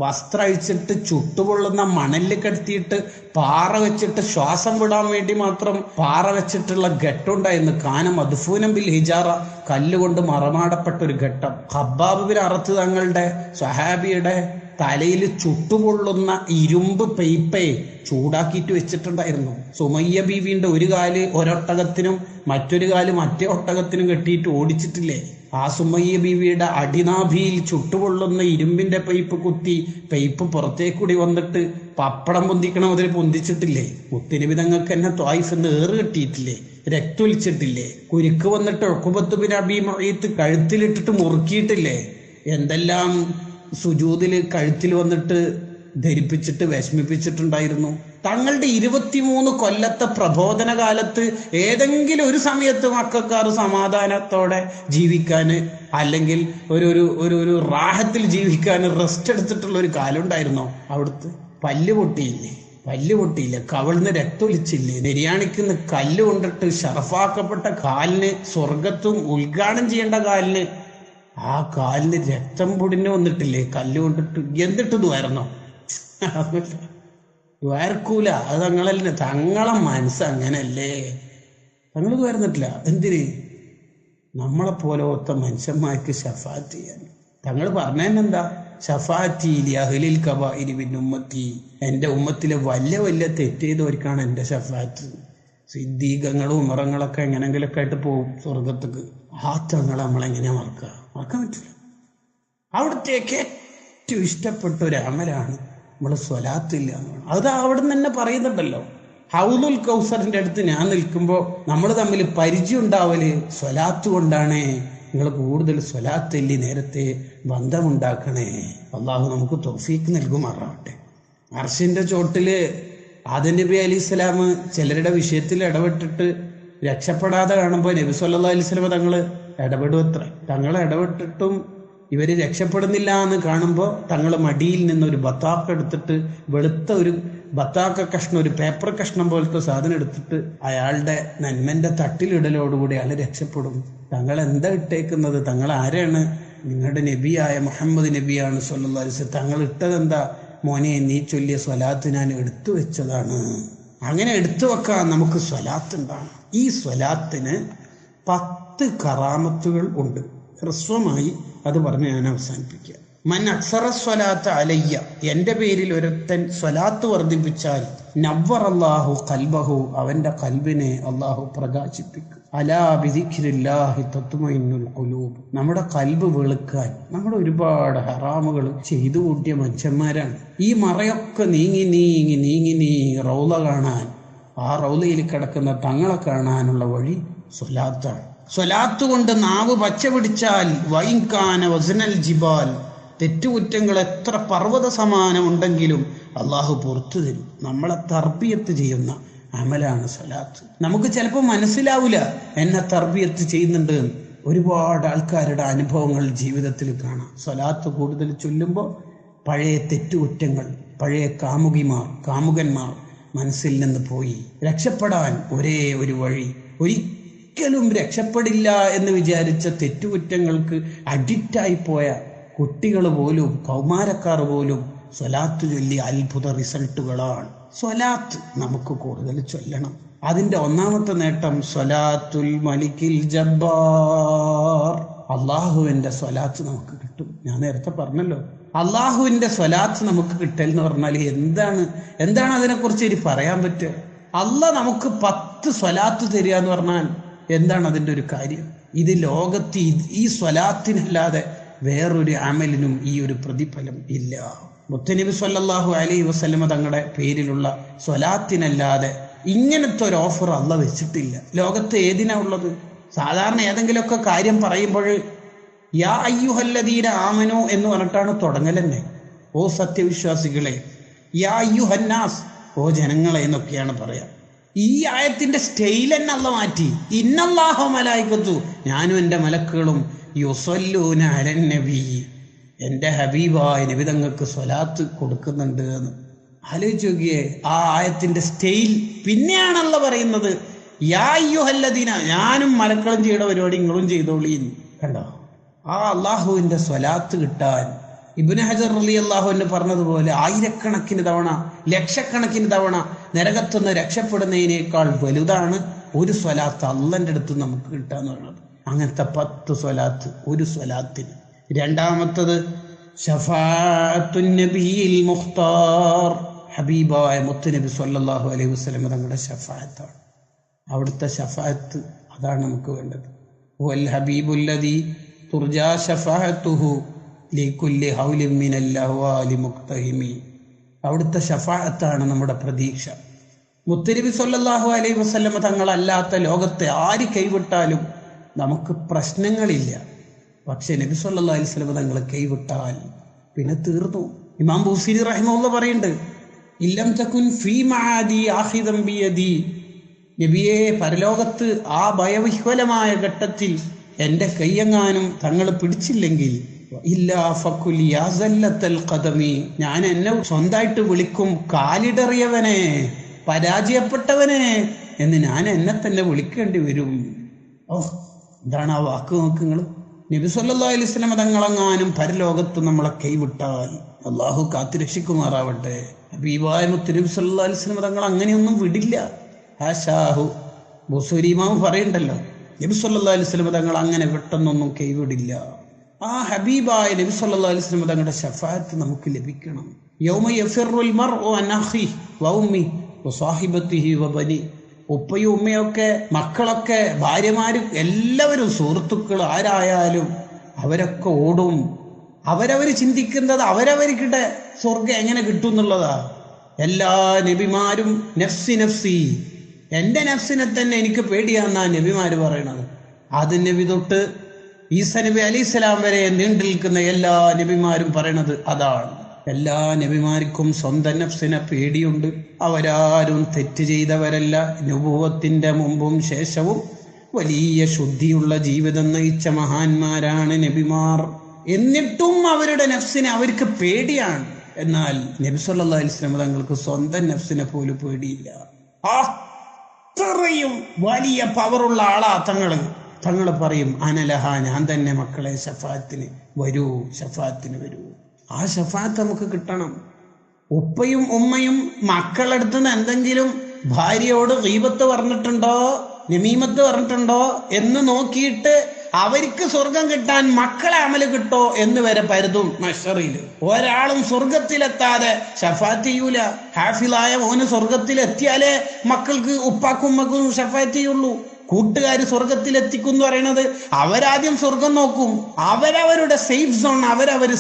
A: വസ്ത്രം അഴിച്ചിട്ട് ചുട്ടുപൊള്ളുന്ന മണലിൽ കിടത്തിയിട്ട് പാറ വെച്ചിട്ട് ശ്വാസം വിടാൻ വേണ്ടി മാത്രം പാറ വെച്ചിട്ടുള്ള ഘട്ടമുണ്ടായിരുന്നു. കാനം മദ്ഫൂനം ബിൽ ഹിജാറ, കല്ലുകൊണ്ട് മറമാടപ്പെട്ട ഒരു ഘട്ടം. ഖബ്ബാബ് ബിൻ അറത്ത് തങ്ങളുടെ സ്വഹാബിയുടെ തലയിൽ ചുട്ടുപൊള്ളുന്ന ഇരുമ്പ് പൈപ്പേ ചൂടാക്കിയിട്ട് വെച്ചിട്ടുണ്ടായിരുന്നു. സുമയ്യ ബീവിന്റെ ഒരു കാല് ഒരൊട്ടകത്തിനും മറ്റൊരു കാല് മറ്റേ ഒട്ടകത്തിനും കെട്ടിയിട്ട് ഓടിച്ചിട്ടില്ലേ? ആ സുമയ്യ ബീവിയുടെ അടിനാഭിയിൽ ചുട്ടുപൊള്ളുന്ന ഇരുമ്പിന്റെ പൈപ്പ് കുത്തി പൈപ്പ് പുറത്തേക്കൂടി വന്നിട്ട് പപ്പടം പൊന്തിക്കണം അതിൽ പൊന്തിച്ചിട്ടില്ലേ? മുത്തുനബി തങ്ങൾക്ക് തന്നെ ത്വായിഫ് ഏറ് കെട്ടിയിട്ടില്ലേ? രക്തൊലിച്ചിട്ടില്ലേ? കുരുക്ക് വന്നിട്ട് ഉഖബത്ത് ബിൻ അബീ മുഈത്ത് കഴുത്തിലിട്ടിട്ട് മുറുക്കിയിട്ടില്ലേ? എന്തെല്ലാം സുജൂദിൽ കഴുത്തിൽ വന്നിട്ട് ധരിപ്പിച്ചിട്ട് വിഷമിപ്പിച്ചിട്ടുണ്ടായിരുന്നു. തങ്ങളുടെ 23 കൊല്ലത്തെ പ്രബോധന കാലത്ത് ഏതെങ്കിലും ഒരു സമയത്ത് മക്കൾക്കാർ സമാധാനത്തോടെ ജീവിക്കാന്, അല്ലെങ്കിൽ ഒരു റാഹത്തിൽ ജീവിക്കാൻ റെസ്റ്റ് എടുത്തിട്ടുള്ള ഒരു കാലം ഉണ്ടായിരുന്നോ? അവിടുത്തെ പല്ല് പൊട്ടിയില്ലേ? കവിളിന് രക്തൊലിച്ചില്ലേ? നെര്യാണിക്കുന്ന കല്ല് കൊണ്ടിട്ട് ഷറഫാക്കപ്പെട്ട കാലിന്, സ്വർഗത്തും ഉദ്ഘാടനം ചെയ്യേണ്ട കാലിന്, ആ കാലിന് രക്തം പൊടിഞ്ഞു വന്നിട്ടില്ലേ? കല്ല് കൊണ്ടിട്ട്. എന്നിട്ട് ദ്വാരന്നോ? ദ്വാരക്കൂല. അത് തങ്ങളെ മനസ്സ് അങ്ങനല്ലേ. തങ്ങൾ ദ്വാരന്നിട്ടില്ല. എന്തിന്? നമ്മളെപ്പോലത്തെ മനുഷ്യന്മാർക്ക് ശഫാഅത്ത് ചെയ്യാൻ. തങ്ങൾ പറഞ്ഞതെന്താ? ശഫാഅത്തി ലി അഹ്ലിൽ കബാഇരി മിൻ ഉമ്മത്തി, എൻ്റെ ഉമ്മത്തിലെ വലിയ തെറ്റ് ചെയ്തവർക്കാണ് എൻ്റെ ശഫാഅത്ത്. സിദ്ദീഖങ്ങളും ഉമറങ്ങളൊക്കെ എങ്ങനെങ്കിലൊക്കെ ആയിട്ട് പോകും സ്വർഗത്തേക്ക്. ആ തങ്ങളെ നമ്മളെങ്ങനെയാ മറക്കാൻ പറ്റില്ല. അവിടത്തേക്ക് ഏറ്റവും ഇഷ്ടപ്പെട്ട ഒരു അമലാണ് നമ്മൾ സ്വലാത്തില്ല എന്നാണ്. അത് അവിടെ നിന്ന് തന്നെ പറയുന്നുണ്ടല്ലോ. ഹൗലുൽ കൗസറിന്റെ അടുത്ത് ഞാൻ നിൽക്കുമ്പോൾ നമ്മൾ തമ്മിൽ പരിചയം ഉണ്ടാവല് സ്വലാത്ത് കൊണ്ടാണ്. നിങ്ങൾ കൂടുതൽ സ്വലാത്തില്ലി നേരത്തെ ബന്ധമുണ്ടാക്കണേ. അള്ളാഹു നമുക്ക് തൗഫീഖ് നൽകുമാറാവട്ടെ. അർശിന്റെ ചോട്ടില് ആദം നബി അലൈഹിസ്സലാം ചിലരുടെ വിഷയത്തിൽ ഇടപെട്ടിട്ട് രക്ഷപ്പെടാതെ കാണുമ്പോൾ നബി സല്ലല്ലാഹു അലൈഹി വസല്ലം തങ്ങൾ ഇടപെടുവത്രേ. തങ്ങൾ ഇടപെട്ടിട്ടും ഇവര് രക്ഷപ്പെടുന്നില്ല എന്ന് കാണുമ്പോൾ തങ്ങൾ മടിയിൽ നിന്ന് ഒരു ബത്താക്ക എടുത്തിട്ട്, വെളുത്ത ഒരു ബത്താക്ക കഷ്ണം, ഒരു പേപ്പർ കഷ്ണം പോലത്തെ സാധനം എടുത്തിട്ട് അയാളുടെ നന്മന്റെ തട്ടിലിടലോടുകൂടി അയാൾ രക്ഷപ്പെടും. തങ്ങൾ എന്താ ഇട്ടേക്കുന്നത്? തങ്ങൾ ആരാണ്? നിങ്ങളുടെ നബിയായ മുഹമ്മദ് നബിയാണ് സല്ലല്ലാഹു അലൈഹി വസല്ലം. തങ്ങൾ ഇട്ടതെന്താ? മോനെ, നീ ചൊല്ലിയ സ്വലാത്ത് ഞാൻ എടുത്തു വെച്ചതാണ്. അങ്ങനെ എടുത്തു വെക്കാൻ നമുക്ക് സ്വലാത്ത് ഉണ്ടാണ്. ഈ സ്വലാത്തിന് 10 കറാമത്തുകൾ ഉണ്ട്. ഹ്രസ്വമായി അത് പറഞ്ഞ് ഞാൻ അവസാനിപ്പിക്കുക. മൻ അക്സറ സ്വലാത്ത് അലയ്യ, എൻ്റെ പേരിൽ ഒരുത്തൻ സ്വലാത്ത് വർദ്ധിപ്പിച്ചാൽ നവ്വറല്ലാഹു ഖൽബഹു, അവൻ്റെ കൽബിനെ അള്ളാഹു പ്രകാശിപ്പിക്കും. അലാ ബിദിക്രില്ലാഹി തത്മഇന്നുൽ ഖുലൂബ്, നമ്മുടെ കൽബ് വെളുക്കാൻ നമ്മൾ ഒരുപാട് ഹറാമുകൾ ചെയ്തു കൂട്ടിയ മനുഷ്യന്മാരാണ്. ഈ മറയൊക്കെ നീങ്ങി നീങ്ങി നീങ്ങി നീങ്ങി റൗള കാണാൻ, ആ റൗളയിൽ കിടക്കുന്ന തങ്ങളെ കാണാനുള്ള വഴി സ്വലാത്താണ്. സ്വലാത്ത് കൊണ്ട് നാവ് പച്ച പിടിച്ചാൽ വൈൻകാന വസ്നൽ ജിബാൽ, തെറ്റുകുറ്റങ്ങൾ എത്ര പർവ്വത സമാനമുണ്ടെങ്കിലും അള്ളാഹു പുറത്തു തരും. നമ്മളെ തർബിയത്ത് ചെയ്യുന്ന അമലാണ് സ്വലാത്ത്. നമുക്ക് ചിലപ്പോൾ മനസ്സിലാവില്ല എന്നെ തർബിയത്ത് ചെയ്യുന്നുണ്ട്. ഒരുപാട് ആൾക്കാരുടെ അനുഭവങ്ങൾ ജീവിതത്തിൽ കാണാം. സ്വലാത്ത് കൂടുതൽ ചൊല്ലുമ്പോൾ പഴയ തെറ്റുകുറ്റങ്ങൾ, പഴയ കാമുകന്മാർ മനസ്സിൽ നിന്ന് പോയി രക്ഷപ്പെടാൻ ഒരേ ഒരു വഴി, ഒരിക്കലും രക്ഷപ്പെടില്ല എന്ന് വിചാരിച്ച തെറ്റുകുറ്റങ്ങൾക്ക് അഡിക്റ്റായി പോയ കുട്ടികൾ പോലും കൗമാരക്കാർ പോലും സ്വലാത്ത് ചൊല്ലി അത്ഭുത റിസൾട്ടുകളാണ്. സ്വലാത്ത് നമുക്ക് കൂടുതൽ ചൊല്ലണം. അതിന്റെ ഒന്നാമത്തെ നേട്ടം സ്വലാത്തുൽ മലിക്കിൽ ജബ്ബാർ, അള്ളാഹുവിന്റെ സ്വലാത്ത് നമുക്ക് കിട്ടും. ഞാൻ നേരത്തെ പറഞ്ഞല്ലോ, അള്ളാഹുവിന്റെ സ്വലാത്ത് നമുക്ക് കിട്ടൽ എന്ന് പറഞ്ഞാൽ എന്താണ് അതിനെക്കുറിച്ച് ഇനി പറയാൻ പറ്റുക? അള്ളാഹ് നമുക്ക് 10 സ്വലാത്ത് തരിക എന്ന് പറഞ്ഞാൽ എന്താണ് അതിന്റെ ഒരു കാര്യം? ഇത് ലോകത്ത് ഈ സ്വലാത്തിനല്ലാതെ വേറൊരു അമലിനും ഈ ഒരു പ്രതിഫലം ഇല്ല. മുത്തനബി സല്ലല്ലാഹു അലൈഹി വസല്ലമ തങ്ങളുടെ പേരിലുള്ള സ്വലാത്തിനല്ലാതെ ഇങ്ങനത്തെ ഒരു ഓഫർ അള്ളാഹ് വെച്ചിട്ടില്ല. ലോകത്ത് ഏതിനാ ഉള്ളത്? സാധാരണ ഏതെങ്കിലുമൊക്കെ കാര്യം പറയുമ്പോൾ യാ അയ്യുഹല്ലദീന ആമനു എന്ന് പറഞ്ഞിട്ടാണ് തുടങ്ങലെന്നെ. ഓ സത്യവിശ്വാസികളെ, യാ അയ്യുഹന്നാസ്, ഓ ജനങ്ങളെ എന്നൊക്കെയാണ് പറയാ. ഈ ആയത്തിന്റെ സ്റ്റൈൽ തന്നെ അള്ളാഹ് മാറ്റി. ഇന്നല്ലാഹ മലായികത്തു, ഞാനും എൻ്റെ മലക്കുകളും യുസല്ലൂന അലൻ നബി, എൻ്റെ ഹബീബായ നബി തങ്ങൾക്ക് സ്വലാത്ത് കൊടുക്കുന്നുണ്ട് എന്ന്. ആലോചിച്ച് നോക്കിയേ ആ ആയത്തിന്റെ സ്റ്റൈൽ. പിന്നെയാണല്ലോ പറയുന്നത് യാ അയ്യുഹല്ലദീന, ഞാനും മലക്കളും ചെയ്ത പരിപാടി നിങ്ങളും ചെയ്തോളീന്ന്. കണ്ടോ? ആ അള്ളാഹുവിന്റെ സ്വലാത്ത് കിട്ടാൻ ഇബ്നു ഹജർ റളിയല്ലാഹു അൻഹു പറഞ്ഞതുപോലെ ആയിരക്കണക്കിന് തവണ, ലക്ഷക്കണക്കിന് തവണ നരകത്തുനിന്ന് രക്ഷപ്പെടുന്നതിനേക്കാൾ വലുതാണ് ഒരു സ്വലാത്ത് അള്ളാന്റെ അടുത്ത് നമുക്ക് കിട്ടാന്ന് പറയുന്നത്. അങ്ങനത്തെ 10 സ്വലാത്ത് ഒരു സ്വലാത്തിന്. രണ്ടാമത്തത് ശഫാഅത്തുൻ നബിയിൽ മുഖ്താർ, ഹബീബായ മുത്തുനബി സല്ലല്ലാഹു അലൈഹി വസല്ലം തങ്ങളുടെ ശഫാഅത്താണ്. അവിടുത്തെ ശഫാഅത്ത് അതാണ് നമുക്ക് വേണ്ടത്. വൽ ഹബീബുല്ലദീ തുർജാ ശഫാഅത്തുഹു ലികുല്ലി ഹൗലിൻ മിനൽ അഹ്വാലി മുഖ്തഹിമി, അവിടുത്തെ ശഫാഅത്താണ് നമ്മുടെ പ്രതീക്ഷ. മുത്തുനബി സല്ലല്ലാഹു അലൈഹി വസല്ലം തങ്ങളല്ലാത്ത ലോകത്തെ ആര് കൈവിട്ടാലും നമുക്ക് പ്രശ്നങ്ങളില്ല. പക്ഷെ നബി സല്ലല്ലാഹു അലൈഹി വസല്ലം തങ്ങളെ കൈവിട്ടാൽ പിന്നെ തീർന്നു. ഇമാം ബൂസിരി റഹിമഹുല്ലാഹ് പറയുന്നുണ്ട്, ഇല്ലം തകുൻ ഫീ മആദി ആഖിദൻ ബിയദി, നബിയെ പരലോകത്ത് ആ ഭയവിഹ്വലമായ ഘട്ടത്തിൽ എൻ്റെ കയ്യെങ്ങാനും തങ്ങൾ പിടിച്ചില്ലെങ്കിൽ ഇല്ലാ ഫകുൽ യാ സല്ലത്തൽ ഖദമി, ഞാൻ എന്നെ സ്വന്തമായിട്ട് വിളിക്കും കാലിടറിയവനെ, പരാജയപ്പെട്ടവനെ എന്ന് ഞാൻ എന്നെ തന്നെ വിളിക്കേണ്ടി വരും. എന്താണ് ആ വാക്ക്? നോക്കുങ്ങൾ. നബി സല്ലല്ലാഹു അലൈഹി വസല്ലം തങ്ങളെങ്ങാനും പരലോകത്ത് നമ്മളെ കൈവിട്ടാൽ അള്ളാഹു കാത്തുരക്ഷിക്കുമാറാവട്ടെ. ഹബീബായ മുത്തുനബി സല്ലല്ലാഹു അലൈഹി വസല്ലം തങ്ങൾ അങ്ങനെയൊന്നും വിടില്ല. ഹാശാഹു. ബുസൂരി ഇമാം പറയുന്നുണ്ടല്ലോ, നബി സല്ലല്ലാഹു അലൈഹി വസല്ലം തങ്ങൾ അങ്ങനെ പെട്ടെന്നൊന്നും കൈവിടില്ല. ആ ഹബീബായ നബി സല്ലല്ലാഹു അലൈഹി വസല്ലം തങ്ങളുടെ ശഫാഅത്ത് നമുക്ക് ലഭിക്കണം. യൗമ യഫിറുൽ മർഉ അൻ അഖിഹി വ ഉമ്മി വ സാഹിബതിഹി വ ബനി, ഉപ്പയും ഉമ്മയൊക്കെ, മക്കളൊക്കെ, ഭാര്യമാരും എല്ലാവരും, സുഹൃത്തുക്കൾ ആരായാലും അവരൊക്കെ ഓടും. അവരവർ ചിന്തിക്കുന്നത് അവരവർക്കിടെ സ്വർഗം എങ്ങനെ കിട്ടും എന്നുള്ളതാ. എല്ലാ നബിമാരും നഫ്സി നഫ്സി, എൻ്റെ നഫ്സിനെ തന്നെ എനിക്ക് പേടിയാന്നാ നബിമാര് പറയണത്. അത് നബി തൊട്ട് ഈസ നബി അലൈഹിസ്സലാം വരെ നീണ്ടു നിൽക്കുന്ന എല്ലാ നബിമാരും പറയണത് അതാണ്. എല്ലാ നബിമാർക്കും സ്വന്തം നഫ്സിനെ പേടിയുണ്ട്. അവരാരും തെറ്റ് ചെയ്തവരല്ല. നുബുവത്തിന്റെ മുമ്പും ശേഷവും വലിയ ശുദ്ധിയുള്ള ജീവിതം നയിച്ച മഹാന്മാരാണ് നബിമാർ. എന്നിട്ടും അവരുടെ നഫ്സിനെ അവർക്ക് പേടിയാണ്. എന്നാൽ നബി സല്ലല്ലാഹു അലൈഹി വസല്ലം തങ്ങൾക്ക് സ്വന്തം നഫ്സിനെ പോലും പേടിയില്ല. അത്രയും വലിയ പവറുള്ള ആളാ തങ്ങൾ പറയും അനലഹ, ഞാൻ തന്നെ മക്കളെ ശഫാഅത്തിന് വരൂ, ശഫാഅത്തിന് വരൂ. ആ ശഫാഅത്ത് നമുക്ക് കിട്ടണം. ഉപ്പയും ഉമ്മയും മക്കളെടുത്ത് നിന്ന് എന്തെങ്കിലും ഭാര്യയോട് ഗീബത്ത് പറഞ്ഞിട്ടുണ്ടോ, നമീമത്ത് പറഞ്ഞിട്ടുണ്ടോ എന്ന് നോക്കിയിട്ട് അവർക്ക് സ്വർഗം കിട്ടാൻ മക്കളെ അമല് കിട്ടോ എന്ന് വരെ പരുതും മഹ്ശറിൽ. ഒരാളും സ്വർഗത്തിലെത്താതെ ശഫാഅത്ത് ചെയ്യൂല. ഹാഫിളായ മോന് സ്വർഗത്തിലെത്തിയാലേ മക്കൾക്ക് ഉപ്പാക്കും ഉമ്മക്കും ശഫാഅത്ത് ചെയ്യുള്ളൂ. കൂട്ടുകാര് സ്വർഗത്തിലെത്തിക്കും എന്ന് പറയുന്നത് അവരാദ്യം സ്വർഗം നോക്കും. അവരവരുടെ സേഫ് സോൺ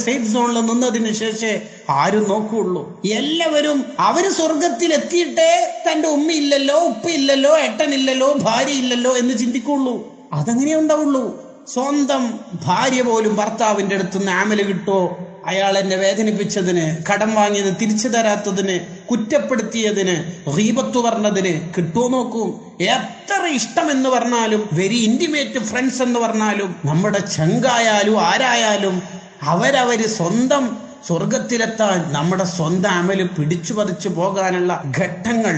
A: സേഫ് സോണിൽ നിന്നതിന് ശേഷം ആരും നോക്കുള്ളൂ. എല്ലാവരും അവര് സ്വർഗത്തിലെത്തിയിട്ടേ തന്റെ ഉമ്മയില്ലല്ലോ, ഉപ്പയില്ലല്ലോ, ഏട്ടനില്ലല്ലോ, ഭാര്യ ഇല്ലല്ലോ എന്ന് ചിന്തിക്കുള്ളൂ. അതങ്ങനെ ഉണ്ടാവുള്ളൂ. സ്വന്തം ഭാര്യ പോലും ഭർത്താവിന്റെ അടുത്ത് നിന്ന് അമല് കിട്ടോ, അയാൾ എന്നെ വേദനിപ്പിച്ചതിന്, കടം വാങ്ങിയത് തിരിച്ചു തരാത്തതിന്, കുറ്റപ്പെടുത്തിയതിന്, ഗീബത്ത് പറഞ്ഞതിന് കിട്ടുമോ നോക്കും. എത്ര ഇഷ്ടം എന്ന് പറഞ്ഞാലും, വെരി ഇന്റിമേറ്റ് ഫ്രണ്ട്സ് എന്ന് പറഞ്ഞാലും, നമ്മുടെ ചങ്കായാലും ആരായാലും അവരവര് സ്വന്തം സ്വർഗത്തിലെത്താൻ നമ്മുടെ സ്വന്തം അമല് പിടിച്ചു പറിച്ചു പോകാനുള്ള ഘട്ടങ്ങൾ,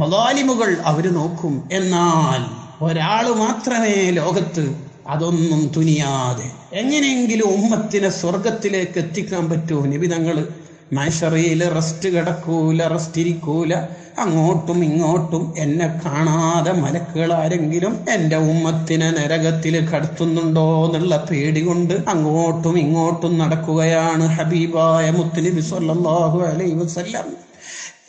A: മദാലിമുകൾ അവര് നോക്കും. എന്നാൽ ഒരാള് മാത്രമേ ലോകത്ത് അതൊന്നും തുനിയാതെ എങ്ങനെയെങ്കിലും ഉമ്മത്തിനെ സ്വർഗത്തിലേക്ക് എത്തിക്കാൻ പറ്റുമോ? നബി തങ്ങള് മഹ്ശറിൽ റെസ്റ്റ് കിടക്കൂല, റെസ്റ്റ് ഇരിക്കൂല. അങ്ങോട്ടും ഇങ്ങോട്ടും എന്നെ കാണാതെ മലക്കുകൾ ആരെങ്കിലും എന്റെ ഉമ്മത്തിനെ നരകത്തിൽ കടത്തുന്നുണ്ടോ എന്നുള്ള പേടി കൊണ്ട് അങ്ങോട്ടും ഇങ്ങോട്ടും നടക്കുകയാണ് ഹബീബായ മുത്തുനബി സ്വല്ലല്ലാഹു അലൈഹി വസല്ലം.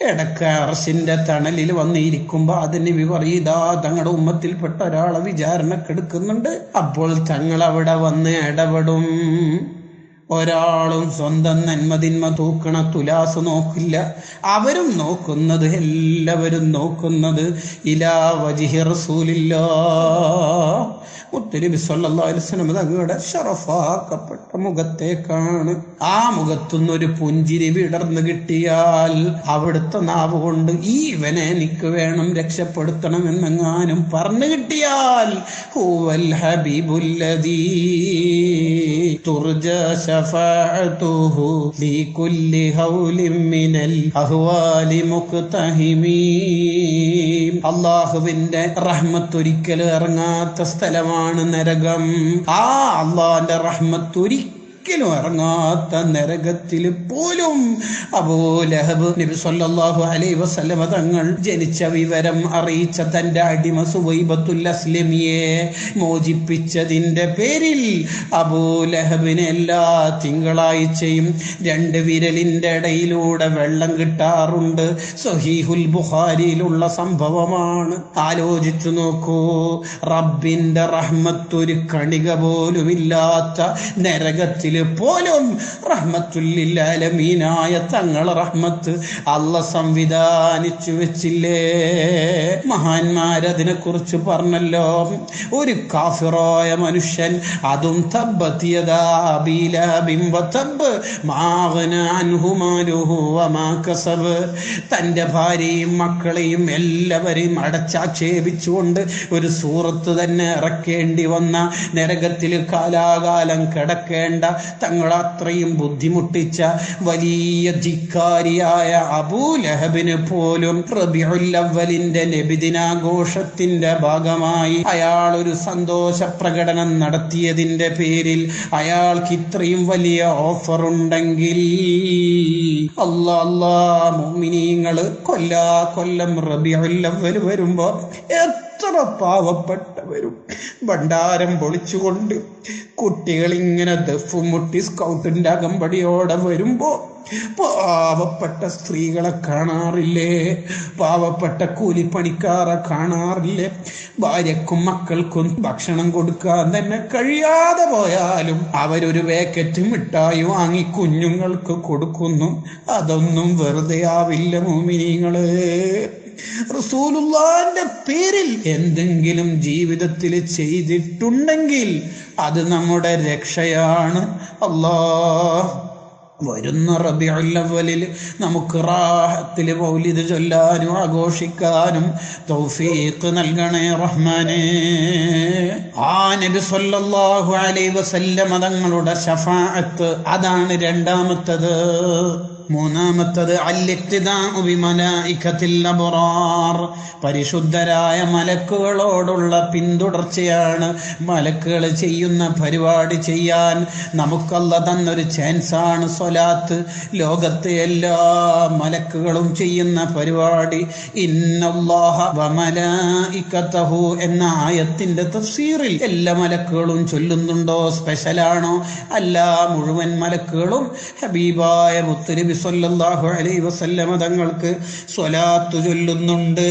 A: ഇടക്ക് അർശിന്റെ തണലിൽ വന്നിരിക്കുമ്പോ അതിന് വിപരീതാ തങ്ങളുടെ ഉമ്മത്തിൽപ്പെട്ട ഒരാളെ വിചാരണക്കെടുക്കുന്നുണ്ട്. അപ്പോൾ തങ്ങൾ അവിടെ വന്ന് ഇടപെടും. ഒരാളും സ്വന്തം നന്മതിന്മ തൂക്കണ തുലാസ് നോക്കില്ല. അവരും നോക്കുന്നത്, എല്ലാവരും നോക്കുന്നത് ഇലാ വജ്ഹി റസൂലില്ലാഹ് മുത്തുനബി സ്വല്ലല്ലാഹു അലൈഹി വസല്ലം തങ്ങളുടെ ശറഫാക്കപ്പെട്ട മുഖത്തേക്കാണ്. ആ മുഖത്തുനിന്നൊരു പുഞ്ചിരി വിടർന്നു കിട്ടിയാൽ അവിടുത്തെ നാവ് കൊണ്ട് ഇവനെ എനിക്ക് വേണം, രക്ഷപ്പെടുത്തണം എന്നെങ്ങാനും പറഞ്ഞു കിട്ടിയാൽ ഹുവൽ ഹബീബുല്ലദീ തുർജ ശഫാഅതുഹു ലികുല്ലി ഹൗലിൻ മിനൽ അഹ്വാലി മുഖ്തഹിമീൻ. അല്ലാഹുവിന്റെ റഹ്മത്ത് ഒരിക്കലും ഇറങ്ങാത്ത സ്ഥലമാണ് നരകം. ആ അള്ളാന്റെ റഹ്മത്ത് ഒരിക്കലും ഇറങ്ങാത്ത നരകത്തിൽ പോലും അബൂ ലഹബ് നബി സല്ലല്ലാഹു അലൈഹി വസല്ലം തങ്ങൾ ജനിച്ച വിവരം അറിയിച്ച തന്റെ അടിമ സുവൈബത്തുൽ അസ്ലമിയെ മോചിപ്പിച്ചതിന്റെ പേരിൽ അബൂ ലഹബിന് എല്ലാ തിങ്കളാഴ്ചയും 2 വിരലിന്റെ ഇടയിലൂടെ വെള്ളം കിട്ടാറുണ്ട്. സ്വഹീഹുൽ ബുഖാരിയിലുള്ള സംഭവമാണ്. ആലോചിച്ചു നോക്കൂ. റബ്ബിന്റെ റഹ്മത്ത് ഒരു കണിക പോലുമില്ലാത്ത നരകത്തിൽ പോലും റഹ്മത്തുൽ ലിൽ ആലമീനായ തങ്ങളെ റഹ്മത്ത് അല്ലാഹ് സംവിധാനിച്ചു വെച്ചില്ലേ? മഹാന്മാരതിനെ കുറിച്ച് പറഞ്ഞല്ലോ. ഒരു കാഫിറായ മനുഷ്യൻ, അതും തബ്ബത് യദാ അബീ ലഹബിൻ വതബ് മാ ഗന അൻഹു മാലുഹു വമാ കസബ്. തന്റെ ഭാര്യയും മക്കളെയും എല്ലാവരെയും അടച്ചാക്ഷേപിച്ചുകൊണ്ട് ഒരു സൂറത്ത് തന്നെ ഇറക്കേണ്ടി വന്ന, നരകത്തിൽ കാലാകാലം കിടക്കേണ്ട, തങ്ങളത്രയും ബുദ്ധിമുട്ടിച്ച വലിയ ധിക്കാരിയായ അബൂ ലഹബിന് പോലും റബീഉൽ അവ്വലിന്റെ നബിദിനാഘോഷത്തിന്റെ ഭാഗമായി അയാൾ ഒരു സന്തോഷ പ്രകടനം നടത്തിയതിന്റെ പേരിൽ അയാൾക്ക് ഇത്രയും വലിയ ഓഫർ ഉണ്ടെങ്കിൽ, അല്ലാ മുഅ്മിനീങ്ങള് കൊല്ലം റബീഉൽ അവ്വൽ വരുമ്പോ എത്ര പാവപ്പെട്ടവരും ഭണ്ഡാരം പൊളിച്ചുകൊണ്ട് കുട്ടികൾ ഇങ്ങനെ ദഫും മുട്ടി സ്കൗട്ടിന്റെ അകമ്പടിയോടെ വരുമ്പോ പാവപ്പെട്ട സ്ത്രീകളെ കാണാറില്ലേ? പാവപ്പെട്ട കൂലിപ്പണിക്കാരെ കാണാറില്ലേ? ഭാര്യക്കും മക്കൾക്കും ഭക്ഷണം കൊടുക്കാൻ തന്നെ കഴിയാതെ പോയാലും അവരൊരു പാക്കറ്റ് മിഠായി വാങ്ങി കുഞ്ഞുങ്ങൾക്ക് കൊടുക്കുന്നു. അതൊന്നും വെറുതെ ആവില്ല മുഅ്മിനീങ്ങളെ. റസൂലുള്ളാഹിന്റെ പേരിൽ എന്തെങ്കിലും ജീവിതത്തിൽ ചെയ്തിട്ടുണ്ടെങ്കിൽ അത് നമ്മുടെ രക്ഷയാണ്. അല്ലാഹ് വരുന്ന റബീഉൽ അവ്വലിൽ നമുക്ക് റാഹത്തിൽ മൗലിദ് ചൊല്ലാനും ആഘോഷിക്കാനും തൗഫീഖ് നൽകണേ റഹ്മാനേ. ആ നബി സല്ലല്ലാഹു അലൈഹി വസല്ലം തങ്ങളുടെ ശഫാഅത്ത്, അതാണ് രണ്ടാമത്തത്. മൂന്നാമത്തത് അൽ-ഇഖ്തിദാഉ ബിമലായികത്തിൽ അബ്റാർ, പരിശുദ്ധരായ മലക്കുകളോടുള്ള പിന്തുടർച്ചയാണ്. മലക്കുകൾ ചെയ്യുന്ന പരിപാടി ചെയ്യാൻ നമുക്കല്ല തന്നൊരു ചാൻസാണ് സ്വലാത്ത്. ലോകത്തെ എല്ലാ മലക്കുകളും ചെയ്യുന്ന പരിപാടി ഇന്നല്ലാഹ വമലായികതഹു എന്ന ആയത്തിന്റെ തഫ്സീറിൽ എല്ലാ മലക്കുകളും ചൊല്ലുന്നുണ്ടോ? സ്പെഷ്യലാണോ? അല്ല, മുഴുവൻ മലക്കുകളും ഹബീബായ മുത്തുനബി സല്ലല്ലാഹു അലൈഹി വസല്ലമ തങ്ങൾക്ക് സ്വലാത്ത് ചൊല്ലുന്നുണ്ട്.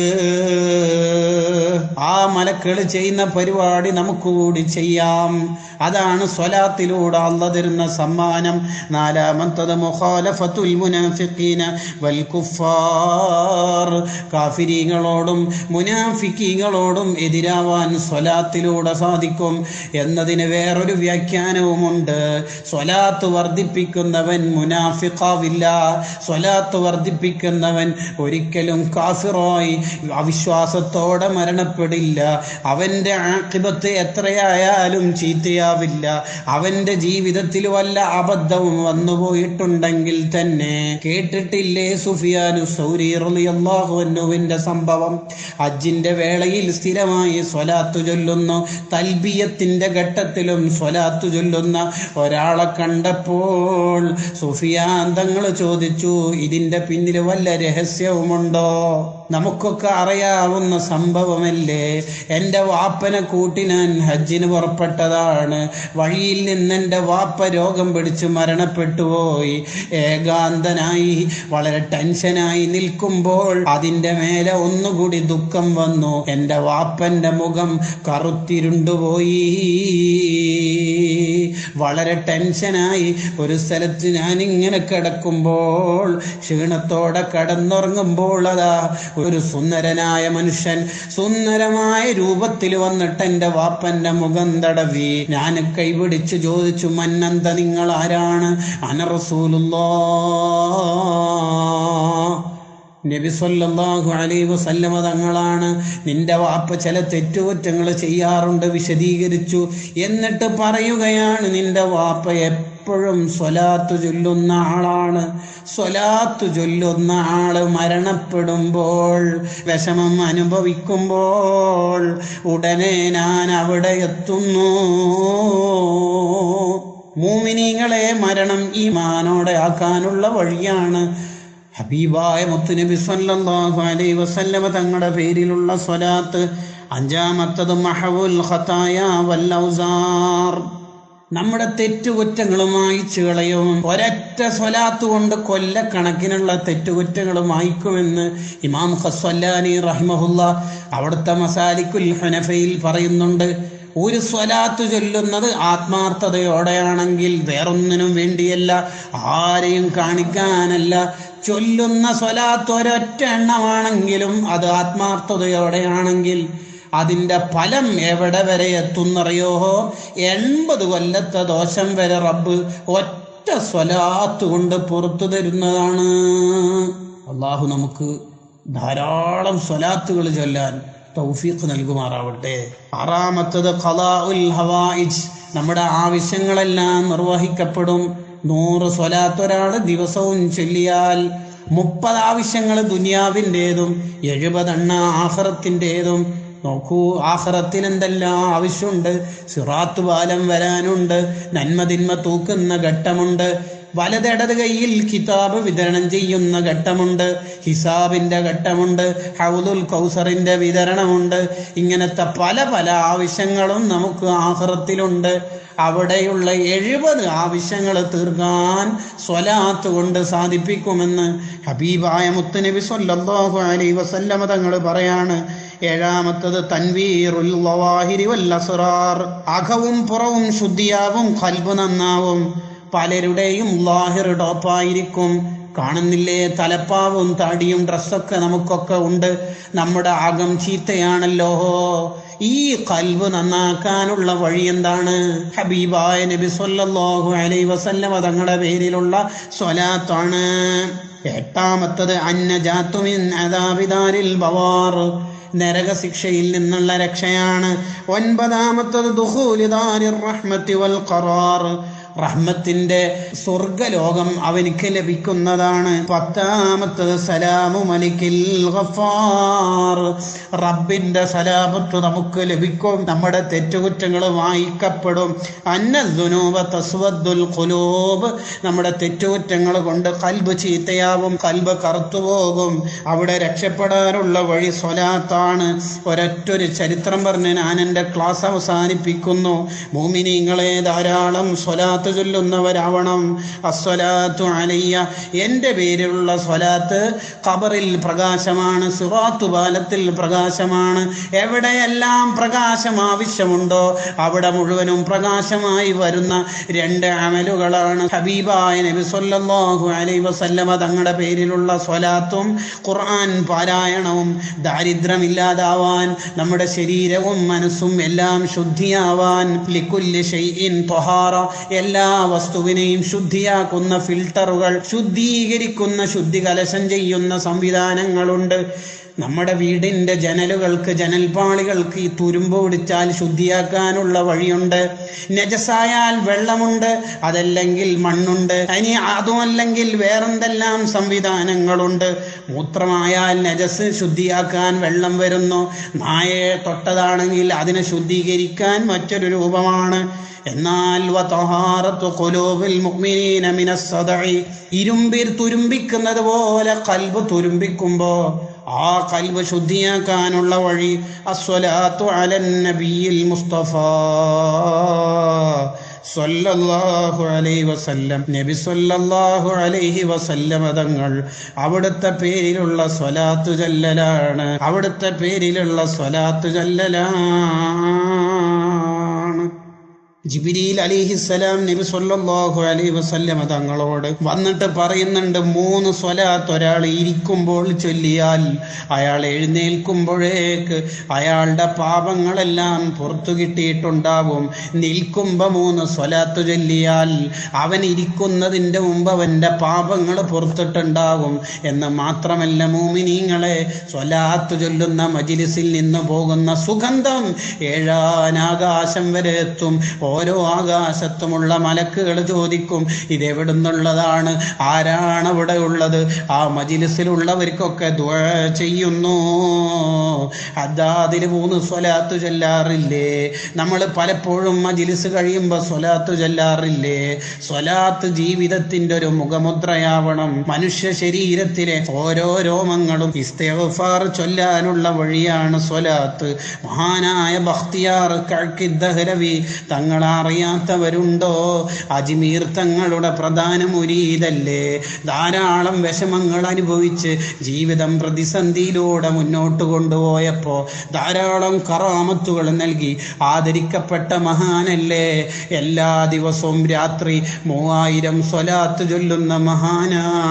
A: ആ മലക്കുകൾ ചെയ്യുന്ന പരിപാടി നമുക്ക് കൂടി ചെയ്യാം. അതാണ് സ്വലാത്തിലൂടെ അല്ലാഹ് തരുന്ന സമ്മാനം. നാലാമത്തത് മുഖാലഫത്തുൽ മുനാഫിഖീന വൽ കുഫാർ, കാഫിരീങ്ങളോടും മുനാഫിക്കീങ്ങളോടും എതിരാവാൻ സ്വലാത്തിലൂടെ സാധിക്കും എന്നതിന് വേറൊരു വ്യാഖ്യാനവുമുണ്ട്. സ്വലാത്ത് വർദ്ധിപ്പിക്കുന്നവൻ മുനാഫിഖാവില്ല. സ്വലാത്ത് വർദ്ധിപ്പിക്കുന്നവൻ ഒരിക്കലും കാഫിറായി അവിശ്വാസത്തോടെ മരണപ്പെടില്ല. അവന്റെ ആഖിബത്ത് എത്രയായാലും ചീത്തയാവില്ല. അവന്റെ ജീവിതത്തിൽ വല്ല അബദ്ധവും വന്നുപോയിട്ടുണ്ടെങ്കിൽ തന്നെ, കേട്ടിട്ടില്ലേ സുഫിയാനു സൗരി റളിയല്ലാഹു അൻഹുവിന്റെ സംഭവം? ഹജ്ജിന്റെ വേളയിൽ സ്ഥിരമായി സ്വലാത്ത് ചൊല്ലുന്നു, തൽബിയത്തിന്റെ ഘട്ടത്തിലും സ്വലാത്ത് ചൊല്ലുന്ന ഒരാളെ കണ്ടപ്പോൾ സുഫിയാൻ തങ്ങൾ ചോദിച്ചു, ഇതിന്റെ പിന്നിൽ വല്ല രഹസ്യവുമുണ്ടോ? നമുക്കൊക്കെ അറിയാവുന്ന സംഭവമല്ലേ. എൻ്റെ വാപ്പനെ കൂട്ടി ഞാൻ ഹജ്ജിന് പുറപ്പെട്ടതാണ്. വഴിയിൽ നിന്ന് എൻ്റെ വാപ്പ രോഗം പിടിച്ച് മരണപ്പെട്ടു പോയി. ഏകാന്തനായി വളരെ ടെൻഷനായി നിൽക്കുമ്പോൾ അതിൻ്റെ മേലെ ഒന്നുകൂടി ദുഃഖം വന്നു. എൻ്റെ വാപ്പൻ്റെ മുഖം കറുത്തിരുണ്ടുപോയി. വളരെ ടെൻഷനായി ഒരു സ്ഥലത്ത് ഞാനിങ്ങനെ കിടക്കുമ്പോൾ, ക്ഷീണത്തോടെ കിടന്നുറങ്ങുമ്പോൾ, അതാ ഒരു സുന്ദരനായ മനുഷ്യൻ സുന്ദരമായ രൂപത്തിൽ വന്നിട്ട് എൻ്റെ വാപ്പന്റെ മുഖം തടവി. ഞാൻ കൈപിടിച്ച് ചോദിച്ചു, മന്നന്ത, നിങ്ങൾ ആരാണ്? അന റസൂലുള്ളാഹ്, നബി സല്ലല്ലാഹു അലൈഹി വസല്ലമ തങ്ങളാണ്. നിന്റെ വാപ്പ ചില തെറ്റുകുറ്റങ്ങൾ ചെയ്യാറുണ്ട്, വിശദീകരിച്ചു. എന്നിട്ട് പറയുകയാണ്, നിന്റെ വാപ്പ എപ്പോഴും സ്വലാത്ത് ചൊല്ലുന്ന ആളാണ്. സ്വലാത്ത് ചൊല്ലുന്ന ആള് മരണപ്പെടുമ്പോൾ, വിഷമം അനുഭവിക്കുമ്പോൾ ഉടനെ ഞാൻ അവിടെ എത്തുന്നു. മുഅ്മിനീങ്ങളെ, മരണം ഈമാനോടെ ആക്കാനുള്ള വഴിയാണ്. ഹബീബായ മുത്തുനബി സല്ലല്ലാഹു അലൈഹി വസല്ലമ തങ്ങളുടെ പേരിലുള്ള സ്വലാത്ത്. അഞ്ചാമത്തത് മഹവുൽ ഖതായ വൽ ഔസാർ, നമ്മുടെ തെറ്റുകുറ്റങ്ങളും മായ്ച്ചു കളയും. ഒരൊറ്റ സ്വലാത്ത് കൊണ്ട് കൊല്ലക്കണക്കിനുള്ള തെറ്റുകുറ്റങ്ങൾ മായ്ക്കുമെന്ന് ഇമാം ഖസ്വല്ലാനി റഹിമഹുല്ലാ അവിടുത്തെ മസാലിക്കുൽ ഹനഫയിൽ പറയുന്നുണ്ട്. ഒരു സ്വലാത്ത് ചൊല്ലുന്നത് ആത്മാർത്ഥതയോടെയാണെങ്കിൽ, വേറൊന്നിനും വേണ്ടിയല്ല, ആരെയും കാണിക്കാനല്ല. ചൊല്ലുന്ന സ്വലാത്ത് ഒരൊറ്റ എണ്ണമാണെങ്കിലും അത് ആത്മാർത്ഥതയോടെയാണെങ്കിൽ അതിൻ്റെ ഫലം എവിടെ വരെ എത്തുന്നറിയോ? 80 കൊല്ലത്തെ ദോഷം വരെ റബ്ബ് ഒറ്റ സ്വലാത്ത് കൊണ്ട് പുറത്തു തരുന്നതാണ്. അള്ളാഹു നമുക്ക് ധാരാളം സ്വലാത്തുകൾ ചൊല്ലാൻ തൗഫീഖ് നൽകുമാറാവട്ടെ. ആറാമത്തത് ഖളാഉൽ ഹവായിജ്, നമ്മുടെ ആവശ്യങ്ങളെല്ലാം നിർവഹിക്കപ്പെടും. 100 സ്വലാത്ത് ഒരാൾ ദിവസവും ചൊല്ലിയാൽ 30 ആവശ്യങ്ങൾ ദുനിയാവിൻ്റെതും 70 ആഖിറത്തിൻ്റെതും. നോക്കൂ, ആഖിറത്തിൽ എന്തെല്ലാം ആവശ്യമുണ്ട്. സിറാത്ത് പാലം വരാനുണ്ട്, നന്മതിന്മ തൂക്കുന്ന ഘട്ടമുണ്ട്, വലതിടത് കൈയിൽ കിതാബ് വിതരണം ചെയ്യുന്ന ഘട്ടമുണ്ട്, ഹിസാബിന്റെ ഘട്ടമുണ്ട്, ഹൗദുൽ കൗസറിന്റെ വിതരണമുണ്ട്. ഇങ്ങനത്തെ പല പല ആവശ്യങ്ങളും നമുക്ക് ആഖിറത്തിലുണ്ട്. അവിടെയുള്ള 70 ആവശ്യങ്ങൾ തീർക്കാൻ സ്വലാത്ത് കൊണ്ട് സാധിപ്പിക്കുമെന്ന് ഹബീബായ മുത്തുനബി സല്ലല്ലാഹു അലൈഹി വസല്ലമ തങ്ങൾ പറയാണ്. ഏഴാമത്തത് തൻവീറുൽ ളവാഹിരി വൽ അസ്റാർ, അകവും പുറവും ശുദ്ധിയാവും, ഖൽബ് നന്നാവും. പലരുടെയും ലാഹിർ ടോപ്പായിരിക്കും. കാണുന്നില്ലേ, തലപ്പാവും താടിയും ഡ്രസ്സൊക്കെ നമുക്കൊക്കെ ഉണ്ട്. നമ്മുടെ അകം ചീത്തയാണല്ലോ. ഈ ഖൽബ് നന്നാക്കാനുള്ള വഴി എന്താണ്? ഹബീബായ നബി സല്ലല്ലാഹു അലൈഹി വസല്ലമ തങ്ങളുടെ പേരിലുള്ള സ്വലാത്താണ്. എട്ടാമത്തത് അന്നജാതു മിൻ അദാബിദാരിൽ ബവാർ, നരകശിക്ഷയിൽ നിന്നുള്ള രക്ഷയാണ്. ഒൻപതാമത്തത് ദുഖൂലി ദാരിർ റഹ്മത്തി വൽ ഖറാർ, റഹ്മത്തിന്റെ സ്വർഗലോകം അവനിക്ക് ലഭിക്കുന്നതാണ്. 10ാമത്തത് സലാമു മലിക്കിൽ ഗഫാർ, റബ്ബിന്റെ സലാമത്ത് നമുക്ക് ലഭിക്കും. നമ്മുടെ തെറ്റുകുറ്റങ്ങൾ വായിക്കപ്പെടും. അന്നദ്ദുനൂബ തസ്വദ്ദുൽ ഖുലൂബ്, നമ്മുടെ തെറ്റുകുറ്റങ്ങൾ കൊണ്ട് ഖൽബ് ചീത്തയാവും, ഖൽബ് കറുത്തുപോകും. അവിടെ രക്ഷപ്പെടാനുള്ള വഴി സ്വലാത്താണ്. ഒരൊറ്റൊരു ചരിത്രം പറഞ്ഞ് ഞാൻ എൻ്റെ ക്ലാസ് അവസാനിപ്പിക്കുന്നു. മുഅ്മിനീങ്ങളെ ധാരാളം സ്വലാത്ത് ചൊല്ലുന്നവരാവണം. അസ്സലാത്തു അലയ്യ, എൻ്റെ പേരിലുള്ള സ്വലാത്ത് ഖബറിൽ പ്രകാശമാണ്, സിറാത്ത് പാലത്തിൽ പ്രകാശമാണ്. എവിടെയെല്ലാം പ്രകാശം ആവശ്യമുണ്ടോ അവിടെ മുഴുവനും പ്രകാശമായി വരുന്ന 2 അമലുകളാണ് ഹബീബായ നബി സല്ലല്ലാഹു അലൈഹി വസല്ലമ തങ്ങളുടെ പേരിലുള്ള സ്വലാത്തും ഖുർആൻ പാരായണവും. ദാരിദ്ര്യമില്ലാതാവാൻ, നമ്മുടെ ശരീരവും മനസ്സും എല്ലാം ശുദ്ധിയാവാൻ, ലികുല്ലി ഷൈഇൻ ത്വഹാറ, എല്ലാ വസ്തുവിനെയും ശുദ്ധിയാക്കുന്ന ഫിൽട്ടറുകൾ, ശുദ്ധീകരിക്കുന്ന ശുദ്ധി കലശം ചെയ്യുന്ന സംവിധാനങ്ങളുണ്ട്. നമ്മുടെ വീടിൻ്റെ ജനലുകൾക്ക്, ജനൽപാളികൾക്ക് ഈ തുരുമ്പ് പിടിച്ചാൽ ശുദ്ധിയാക്കാനുള്ള വഴിയുണ്ട്. നജസായാൽ വെള്ളമുണ്ട്, അതല്ലെങ്കിൽ മണ്ണുണ്ട്. ഇനി അതുമല്ലെങ്കിൽ വേറെന്തെല്ലാം സംവിധാനങ്ങളുണ്ട്. മൂത്രമായാൽ നജസ് ശുദ്ധിയാക്കാൻ വെള്ളം വരുന്നു. നായയെ തൊട്ടതാണെങ്കിൽ അതിനെ ശുദ്ധീകരിക്കാൻ മറ്റൊരു രൂപമാണ്. എന്നാൽ ഇരുമ്പിൽ തുരുമ്പിക്കുന്നത് പോലെ ഖൽബ് തുരുമ്പിക്കുമ്പോ ആ ഖൽബ് ശുദ്ധിയാക്കാനുള്ള വഴി അസ്സലാത്തു അലൻ നബിയിൽ മുസ്തഫ സല്ലല്ലാഹു അലൈഹി വസല്ലം. നബി സല്ലല്ലാഹു അലൈഹി വസല്ലം തങ്ങൾ അവിടുത്തെ പേരിലുള്ള സ്വലാത്തു ചൊല്ലലാണ്, അവിടുത്തെ പേരിലുള്ള സ്വലാത്തു ചൊല്ലലാണ്. ജിബ്രീൽ അലൈഹിസ്സലാം നബി സല്ലല്ലാഹു അലൈഹി വസല്ലം തങ്ങളോട് വന്നിട്ട് പറയുന്നുണ്ട്, 3 സ്വലാത്ത് ഒരാൾ ഇരിക്കുമ്പോൾ ചൊല്ലിയാൽ അയാൾ എഴുന്നേൽക്കുമ്പോഴേക്ക് അയാളുടെ പാപങ്ങളെല്ലാം പുറത്തു കിട്ടിയിട്ടുണ്ടാവും. നിൽക്കുമ്പോൾ 3 സ്വലാത്ത് ചൊല്ലിയാൽ അവൻ ഇരിക്കുന്നതിൻ്റെ മുമ്പ് അവൻ്റെ പാപങ്ങൾ പുറത്തിട്ടുണ്ടാവും. എന്ന് മാത്രമല്ല മുഅ്മിനീങ്ങളെ, സ്വലാത്ത് ചൊല്ലുന്ന മജ്ലിസിൽ നിന്ന് പോകുന്ന സുഗന്ധം 7 ആകാശം വരെ എത്തും. ഓരോ ആകാശത്തുമുള്ള മലക്കുകൾ ചോദിക്കും, ഇതെവിടുന്നുള്ളതാണ്, ആരാണ് അവിടെ ഉള്ളത്? ആ മജ്ലിസിലുള്ളവർക്കൊക്കെ ദുആ ചെയ്യുന്നു. അതിൽ 3 സ്വലാത്ത് ചൊല്ലാറില്ലേ? നമ്മൾ പലപ്പോഴും മജ്ലിസ് കഴിയുമ്പോൾ സ്വലാത്ത് ചൊല്ലാറില്ലേ? സ്വലാത്ത് ജീവിതത്തിൻ്റെ ഒരു മുഖമുദ്രയാവണം. മനുഷ്യ ശരീരത്തിലെ ഓരോ രോമങ്ങളും ഇസ്തിഗ്ഫാർ ചൊല്ലാനുള്ള വഴിയാണ് സ്വലാത്ത്. മഹാനായ ബഖ്തിയാർ കഅ്കി ദഹ്ലവി തങ്ങൾ അറിയാത്തവരുണ്ടോ? അജ്മീർ തങ്ങളുടെ പ്രധാന മുരീദല്ലേ. ധാരാളം വിഷമങ്ങൾ അനുഭവിച്ച് ജീവിതം പ്രതിസന്ധിയിലൂടെ മുന്നോട്ട് കൊണ്ടുപോയപ്പോ ധാരാളം കറാമത്തുകൾ നൽകി ആദരിക്കപ്പെട്ട മഹാനല്ലേ. എല്ലാ ദിവസവും രാത്രി 3000 സ്വലാത്ത് ചൊല്ലുന്ന മഹാനാണ്.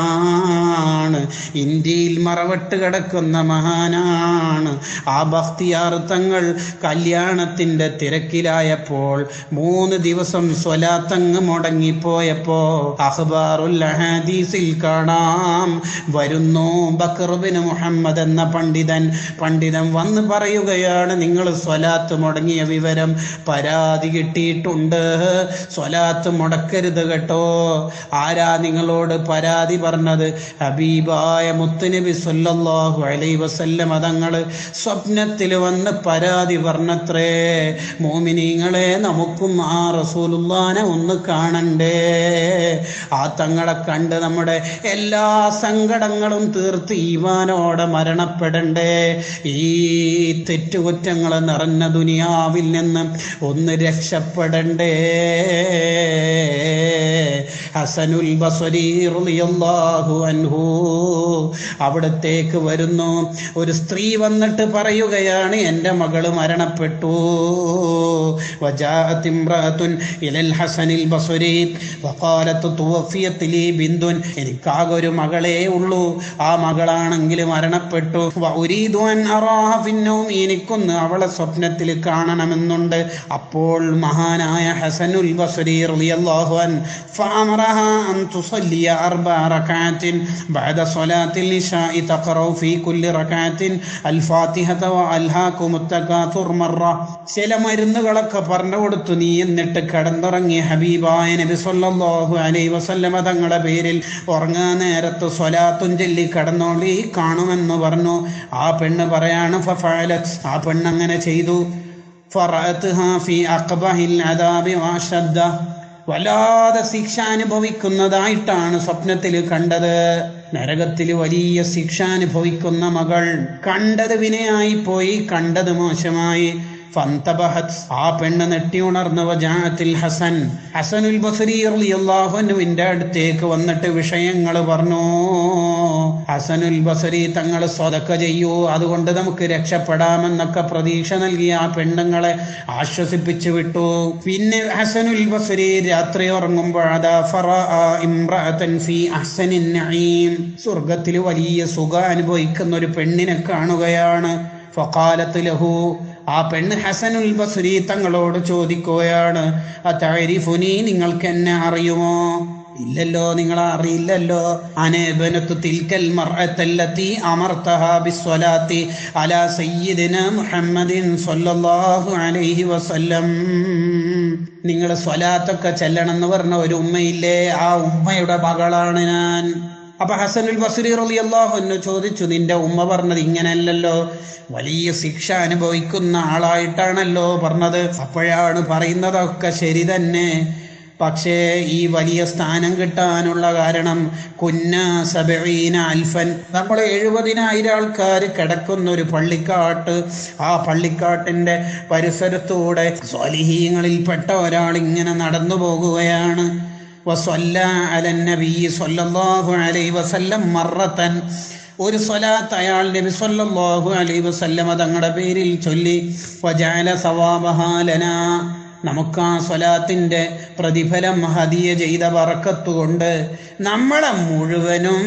A: ഇന്ത്യയിൽ മറവട്ട് കിടക്കുന്ന മഹാനാണ്. ആ ബഖ്തിയാർ തങ്ങൾ കല്യാണത്തിന്റെ തിരക്കിലായപ്പോൾ 3 ദിവസം സ്വലാത്തങ്ങ് മുടങ്ങിപ്പോയപ്പോ അഖ്ബാറുൽ ഹദീസിൽ കാണാം, വരുന്നു ബക്കർ ബിൻ മുഹമ്മദ് എന്ന പണ്ഡിതൻ വന്ന് പറയുകയാണ്, നിങ്ങൾ സ്വലാത്ത് മുടങ്ങിയ വിവരം പരാതി കിട്ടിയിട്ടുണ്ട്, സ്വലാത്ത് മുടക്കരുത് കേട്ടോ. ആരാ നിങ്ങളോട് പരാതി പറഞ്ഞത്? ഹബീബായ മുത്തുനബി സല്ലല്ലാഹു അലൈഹി വസല്ലം തങ്ങൾ സ്വപ്നത്തിൽ വന്ന് പരാതി പറഞ്ഞത്രേ. മുഅ്മിനീങ്ങളെ, നമുക്കും ആ റസൂലുള്ളാനെ ഒന്ന് കാണണ്ടേ. ആ തങ്ങളെ കണ്ട് നമ്മുടെ എല്ലാ സങ്കടങ്ങളും തീർത്ത് ഈമാനോടെ മരണപ്പെടണ്ടേ. ഈ തെറ്റുകുറ്റങ്ങൾ നിറഞ്ഞ ദുനിയാവിൽ നിന്ന് ഒന്ന് രക്ഷപ്പെടണ്ടേ. ഹസനുൽ ബസ്രി റളിയല്ലാഹു അൻഹു അവിടത്തേക്ക് വരുന്നു. ഒരു സ്ത്രീ വന്നിട്ട് പറയുകയാണ്, എൻ്റെ മകള് മരണപ്പെട്ടു. وجاءت امرأة إلى الحسن البصري وقالت توفيت لي بنت, എനിക്കാകെ ഒരു മകളേ ഉള്ളൂ, ആ മകളാണെങ്കിൽ മരണപ്പെട്ടു. വഉരീദു അൻ അറാഹ ഫിന്നൗം, എനിക്കൊന്ന് അവളെ സ്വപ്നത്തിൽ കാണണമെന്നുണ്ട്. അപ്പോൾ മഹാനായ ഹസനുൽ ബസ്രി റളിയല്ലാഹു അൻ ഫഅമറഹ لها أن تصلي 4 ركعات بعد صلاة العشاء تقرأ في كل ركعة الفاتحة وألهاكم التكاثر مرة. ചില മരുന്നുകളൊക്കെ പറഞ്ഞു കൊടുത്തു. നീ എന്നിട്ട് കിടന്നുറങ്ങി ഹബീബായ നബി സല്ലല്ലാഹു അലൈഹി വസല്ലമ തങ്ങളുടെ പേരിൽ ഉറങ്ങാൻ നേരത്ത് സ്വലാത്തും ചൊല്ലി കിടന്നോളി, കാണുമെന്ന് പറഞ്ഞു. ആ പെണ്ണ് പറയാണ് ഫഫഅലത്, ആ പെണ്ണങ്ങനെ ചെയ്തു. ഫറഅത്ഹാ ഫീ അഖ്ബഹിൽ അദാബി വഅശദ്ദ, വല്ലാതെ ശിക്ഷ അനുഭവിക്കുന്നതായിട്ടാണ് സ്വപ്നത്തിൽ കണ്ടത്. നരകത്തിൽ വലിയ ശിക്ഷ അനുഭവിക്കുന്ന മകൾ. കണ്ടത് വിനയായി പോയി, കണ്ടത് മോശമായി. ഫന്തബഹത്, ആ പെണ്ണ് നെട്ടി ഉണർന്നു. വജാഅത്തിൽ ഹസൻ, ഹസനുൽ ബസ്രി റളിയല്ലാഹു അൻഹുവിന്റെ അടുത്തേക്ക് വന്നിട്ട് വിഷയങ്ങൾ പറഞ്ഞു. ഹസനുൽ ബസ്രി തങ്ങൾ സ്വതക്ക ചെയ്യൂ, അതുകൊണ്ട് നമുക്ക് രക്ഷപ്പെടാമെന്നൊക്കെ പ്രതീക്ഷ നൽകി ആ പെണ്ണുങ്ങളെ ആശ്വസിപ്പിച്ചു വിട്ടു. പിന്നെ ഹസനുൽ ബസ്രി രാത്രി ഉറങ്ങുമ്പോഴാ ഫറഅ ഇംറഅതൻ ഫീ അഹ്സനിൻ നഈം, സ്വർഗത്തിൽ വലിയ സുഖം അനുഭവിക്കുന്ന ഒരു പെണ്ണിനെ കാണുകയാണ്. ഫഖാലത്ത് ലഹു, ആ പെണ്ണ് ഹസനുൽ ബസ്രി തങ്ങളോട് ചോദിക്കുകയാണ്, അതഅരിഫുനി, നിങ്ങൾക്ക് എന്നെ അറിയുമോ? ഇല്ലല്ലോ, നിങ്ങളെ അറിയില്ലല്ലോ. അനബനത്തു തിൽക്കൽ മർഅത്തല്ലതി അമർതഹാ ബിസ്സലാത്തി അലാ സയ്യിദിനാ മുഹമ്മദിൻ സ്വല്ലല്ലാഹു അലൈഹി വസല്ലം. നിങ്ങൾ സ്വലാത്തൊക്കെ ചെല്ലണമെന്ന് പറഞ്ഞ ഒരു ഉമ്മയില്ലേ, ആ ഉമ്മയുടെ മകളാണ് ഞാൻ. അപ്പൊ ഹസനുൽ ബസ്രി റളിയല്ലാഹു അൻഹു ചോദിച്ചു, നിന്റെ ഉമ്മ പറഞ്ഞത് ഇങ്ങനെയല്ലല്ലോ, വലിയ ശിക്ഷ അനുഭവിക്കുന്ന ആളായിട്ടാണല്ലോ പറഞ്ഞത്. അപ്പോഴാണ് പറയുന്നതൊക്കെ ശരി തന്നെ, പക്ഷേ ഈ വലിയ സ്ഥാനം കിട്ടാനുള്ള കാരണം കുന്ന 70 അൽഫൻ, നമ്മൾ 70,000 ആൾക്കാർ കിടക്കുന്ന ഒരു പള്ളിക്കാട്ട്, ആ പള്ളിക്കാട്ടിന്റെ പരിസരത്തൂടെ സ്വാലിഹീങ്ങളിൽപ്പെട്ട ഒരാൾ ഇങ്ങനെ നടന്നു പോകുകയാണ്. വസല്ല അലൻ നബി സ്വല്ലല്ലാഹു അലൈഹി വസല്ലം മറത്തൻ, ഒരു സ്വലാത്ത് അയാൾ നബി സ്വല്ലല്ലാഹു അലൈഹി വസല്ലമ തങ്ങളുടെ പേരിൽ ചൊല്ലി. വജഅല സവാബഹാ ലനാ, നമുക്ക് ആ സ്വലാത്തിന്റെ പ്രതിഫലം ഹദിയ ചെയ്ത ബറക്കത്ത് കൊണ്ട് നമ്മളെ മുഴുവനും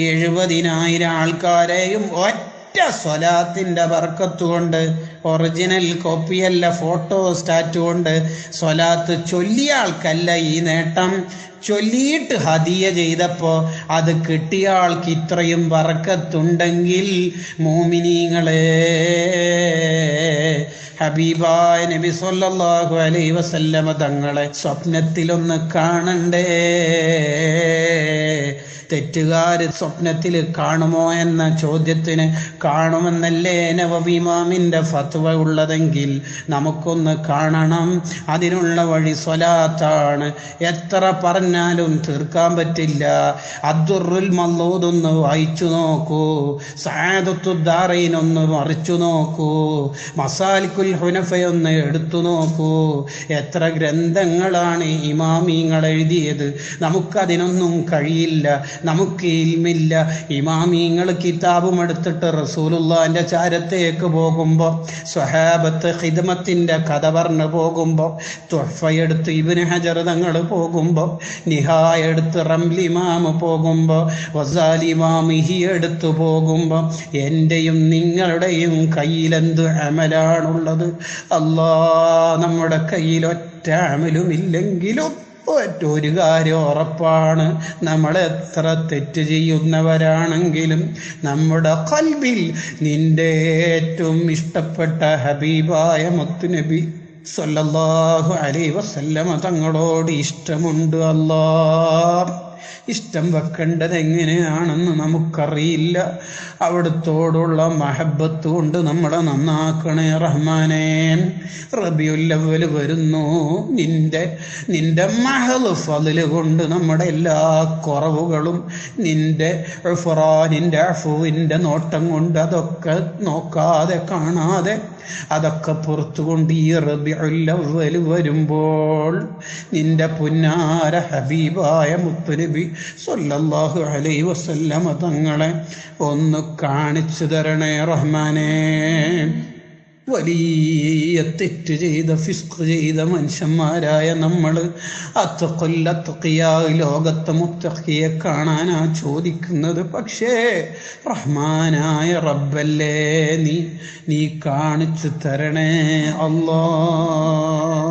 A: 70,000 ആൾക്കാരെയും ഒറ്റ സ്വലാത്തിന്റെ ബർക്കത്ത് കൊണ്ട്, ഒറിജിനൽ കോപ്പിയല്ല, ഫോട്ടോ സ്റ്റാറ്റ് കൊണ്ട്, സ്വലാത്ത് ചൊല്ലിയ ആൾക്കല്ല ഈ നേട്ടം, ചൊല്ലിയിട്ട് ഹദിയ ചെയ്തപ്പോ അത് കിട്ടിയ ആൾക്ക് ഇത്രയും ബർക്കത്തുണ്ടെങ്കിൽ മോമിനീങ്ങളെ, ഹബീബായ നബി സല്ലല്ലാഹു അലൈഹി വസല്ലമ തങ്ങളെ സ്വപ്നത്തിലൊന്ന് കാണണ്ടേ? തെറ്റുകാര് സ്വപ്നത്തിൽ കാണുമോ എന്ന ചോദ്യത്തിന് കാണുമെന്നല്ലേ നവവി ഇമാമിന്റെ ഫത്വ ഉള്ളതെങ്കിൽ നമുക്കൊന്ന് കാണണം. അതിനുള്ള വഴി സ്വലാത്താണ്. എത്ര പറഞ്ഞാലും തീർക്കാൻ പറ്റില്ല. അദ്ദുറുൽ മല്ലൂദ് ഒന്ന് വായിച്ചു നോക്കൂ, സഅദത്തുദ് ദാറൈൻ ഒന്ന് മറിച്ചു നോക്കൂ, മസാലിക്കുൽ ഹുനഫയൊന്ന് എടുത്തു നോക്കൂ. എത്ര ഗ്രന്ഥങ്ങളാണ് ഇമാമിങ്ങൾ എഴുതിയത്. നമുക്കതിനൊന്നും കഴിയില്ല, നമുക്ക് ഇൽമില്ല. ഇമാമിങ്ങൾ കിതാബും എടുത്തിട്ട് റസൂലുള്ളാഹിന്റെ ചാരത്തേക്ക് പോകുമ്പോ, സ്വഹാബത്ത് ഖിദ്മത്തിന്റെ കഥ പറഞ്ഞു പോകുമ്പോ, തുഹ്ഫ എടുത്ത് ഇബ്നു ഹജർ തങ്ങൾ പോകുമ്പോ, നിഹായ എടുത്ത് റംലി ഇമാം പോകുമ്പോ, വസാലി ഇമാമിഹി എടുത്തു പോകുമ്പോ, എന്റെയും നിങ്ങളുടെയും കയ്യിലെന്ത് അമലാണുള്ളത്? അല്ലാ, നമ്മുടെ കയ്യിൽ ഒറ്റ അമലുമില്ലെങ്കിലും ഒരു കാര്യം ഉറപ്പാണ്, നമ്മൾ എത്ര തെറ്റ് ചെയ്യുന്നവരാണെങ്കിലും നമ്മുടെ ഖൽബിൽ നിന്റെ ഏറ്റവും ഇഷ്ടപ്പെട്ട ഹബീബായ മുത്തുനബി സ്വല്ലല്ലാഹു അലൈഹി വസല്ലമ തങ്ങളോട് ഇഷ്ടമുണ്ട്. അല്ലാഹ്, ഇഷ്ടം വെക്കേണ്ടത് എങ്ങനെയാണെന്ന് നമുക്കറിയില്ല. അവിടുത്തോടുള്ള മഹബത്ത് കൊണ്ട് നമ്മളെ നന്നാക്കണേ റഹ്മാനേ. റബിയുൽ അവ്വൽ വരുന്നു, നിന്റെ മഹദ് ഫളില് കൊണ്ട് നമ്മുടെ എല്ലാ കുറവുകളും നിന്റെ ഉഫ്റാനിന്റെ അഫുവിന്റെ നോട്ടം കൊണ്ട് അതൊക്കെ നോക്കാതെ കാണാതെ അതൊക്കെ പുറത്തുകൊണ്ട് ഈ റബിയുൽ അവ്വൽ വരുമ്പോൾ നിന്റെ പുന്നാര ഹബീബായ മുത്തുനബി സ്വല്ലല്ലാഹു അലൈഹി വസല്ലമ തങ്ങളെ ഒന്ന് കാണിച്ചു തരണേ റഹ്മാനേ. വലിയ തെറ്റ് ചെയ്ത ഫിസ്ഖ് ചെയ്ത മനുഷ്യന്മാരായ നമ്മൾ ലോകത്തെ മുത്തഖിയെ കാണാനാ ചോദിക്കുന്നത്. പക്ഷേ റഹ്മാനായ റബ്ബല്ലേ, നീ കാണിച്ചു തരണേ അല്ലാഹ്.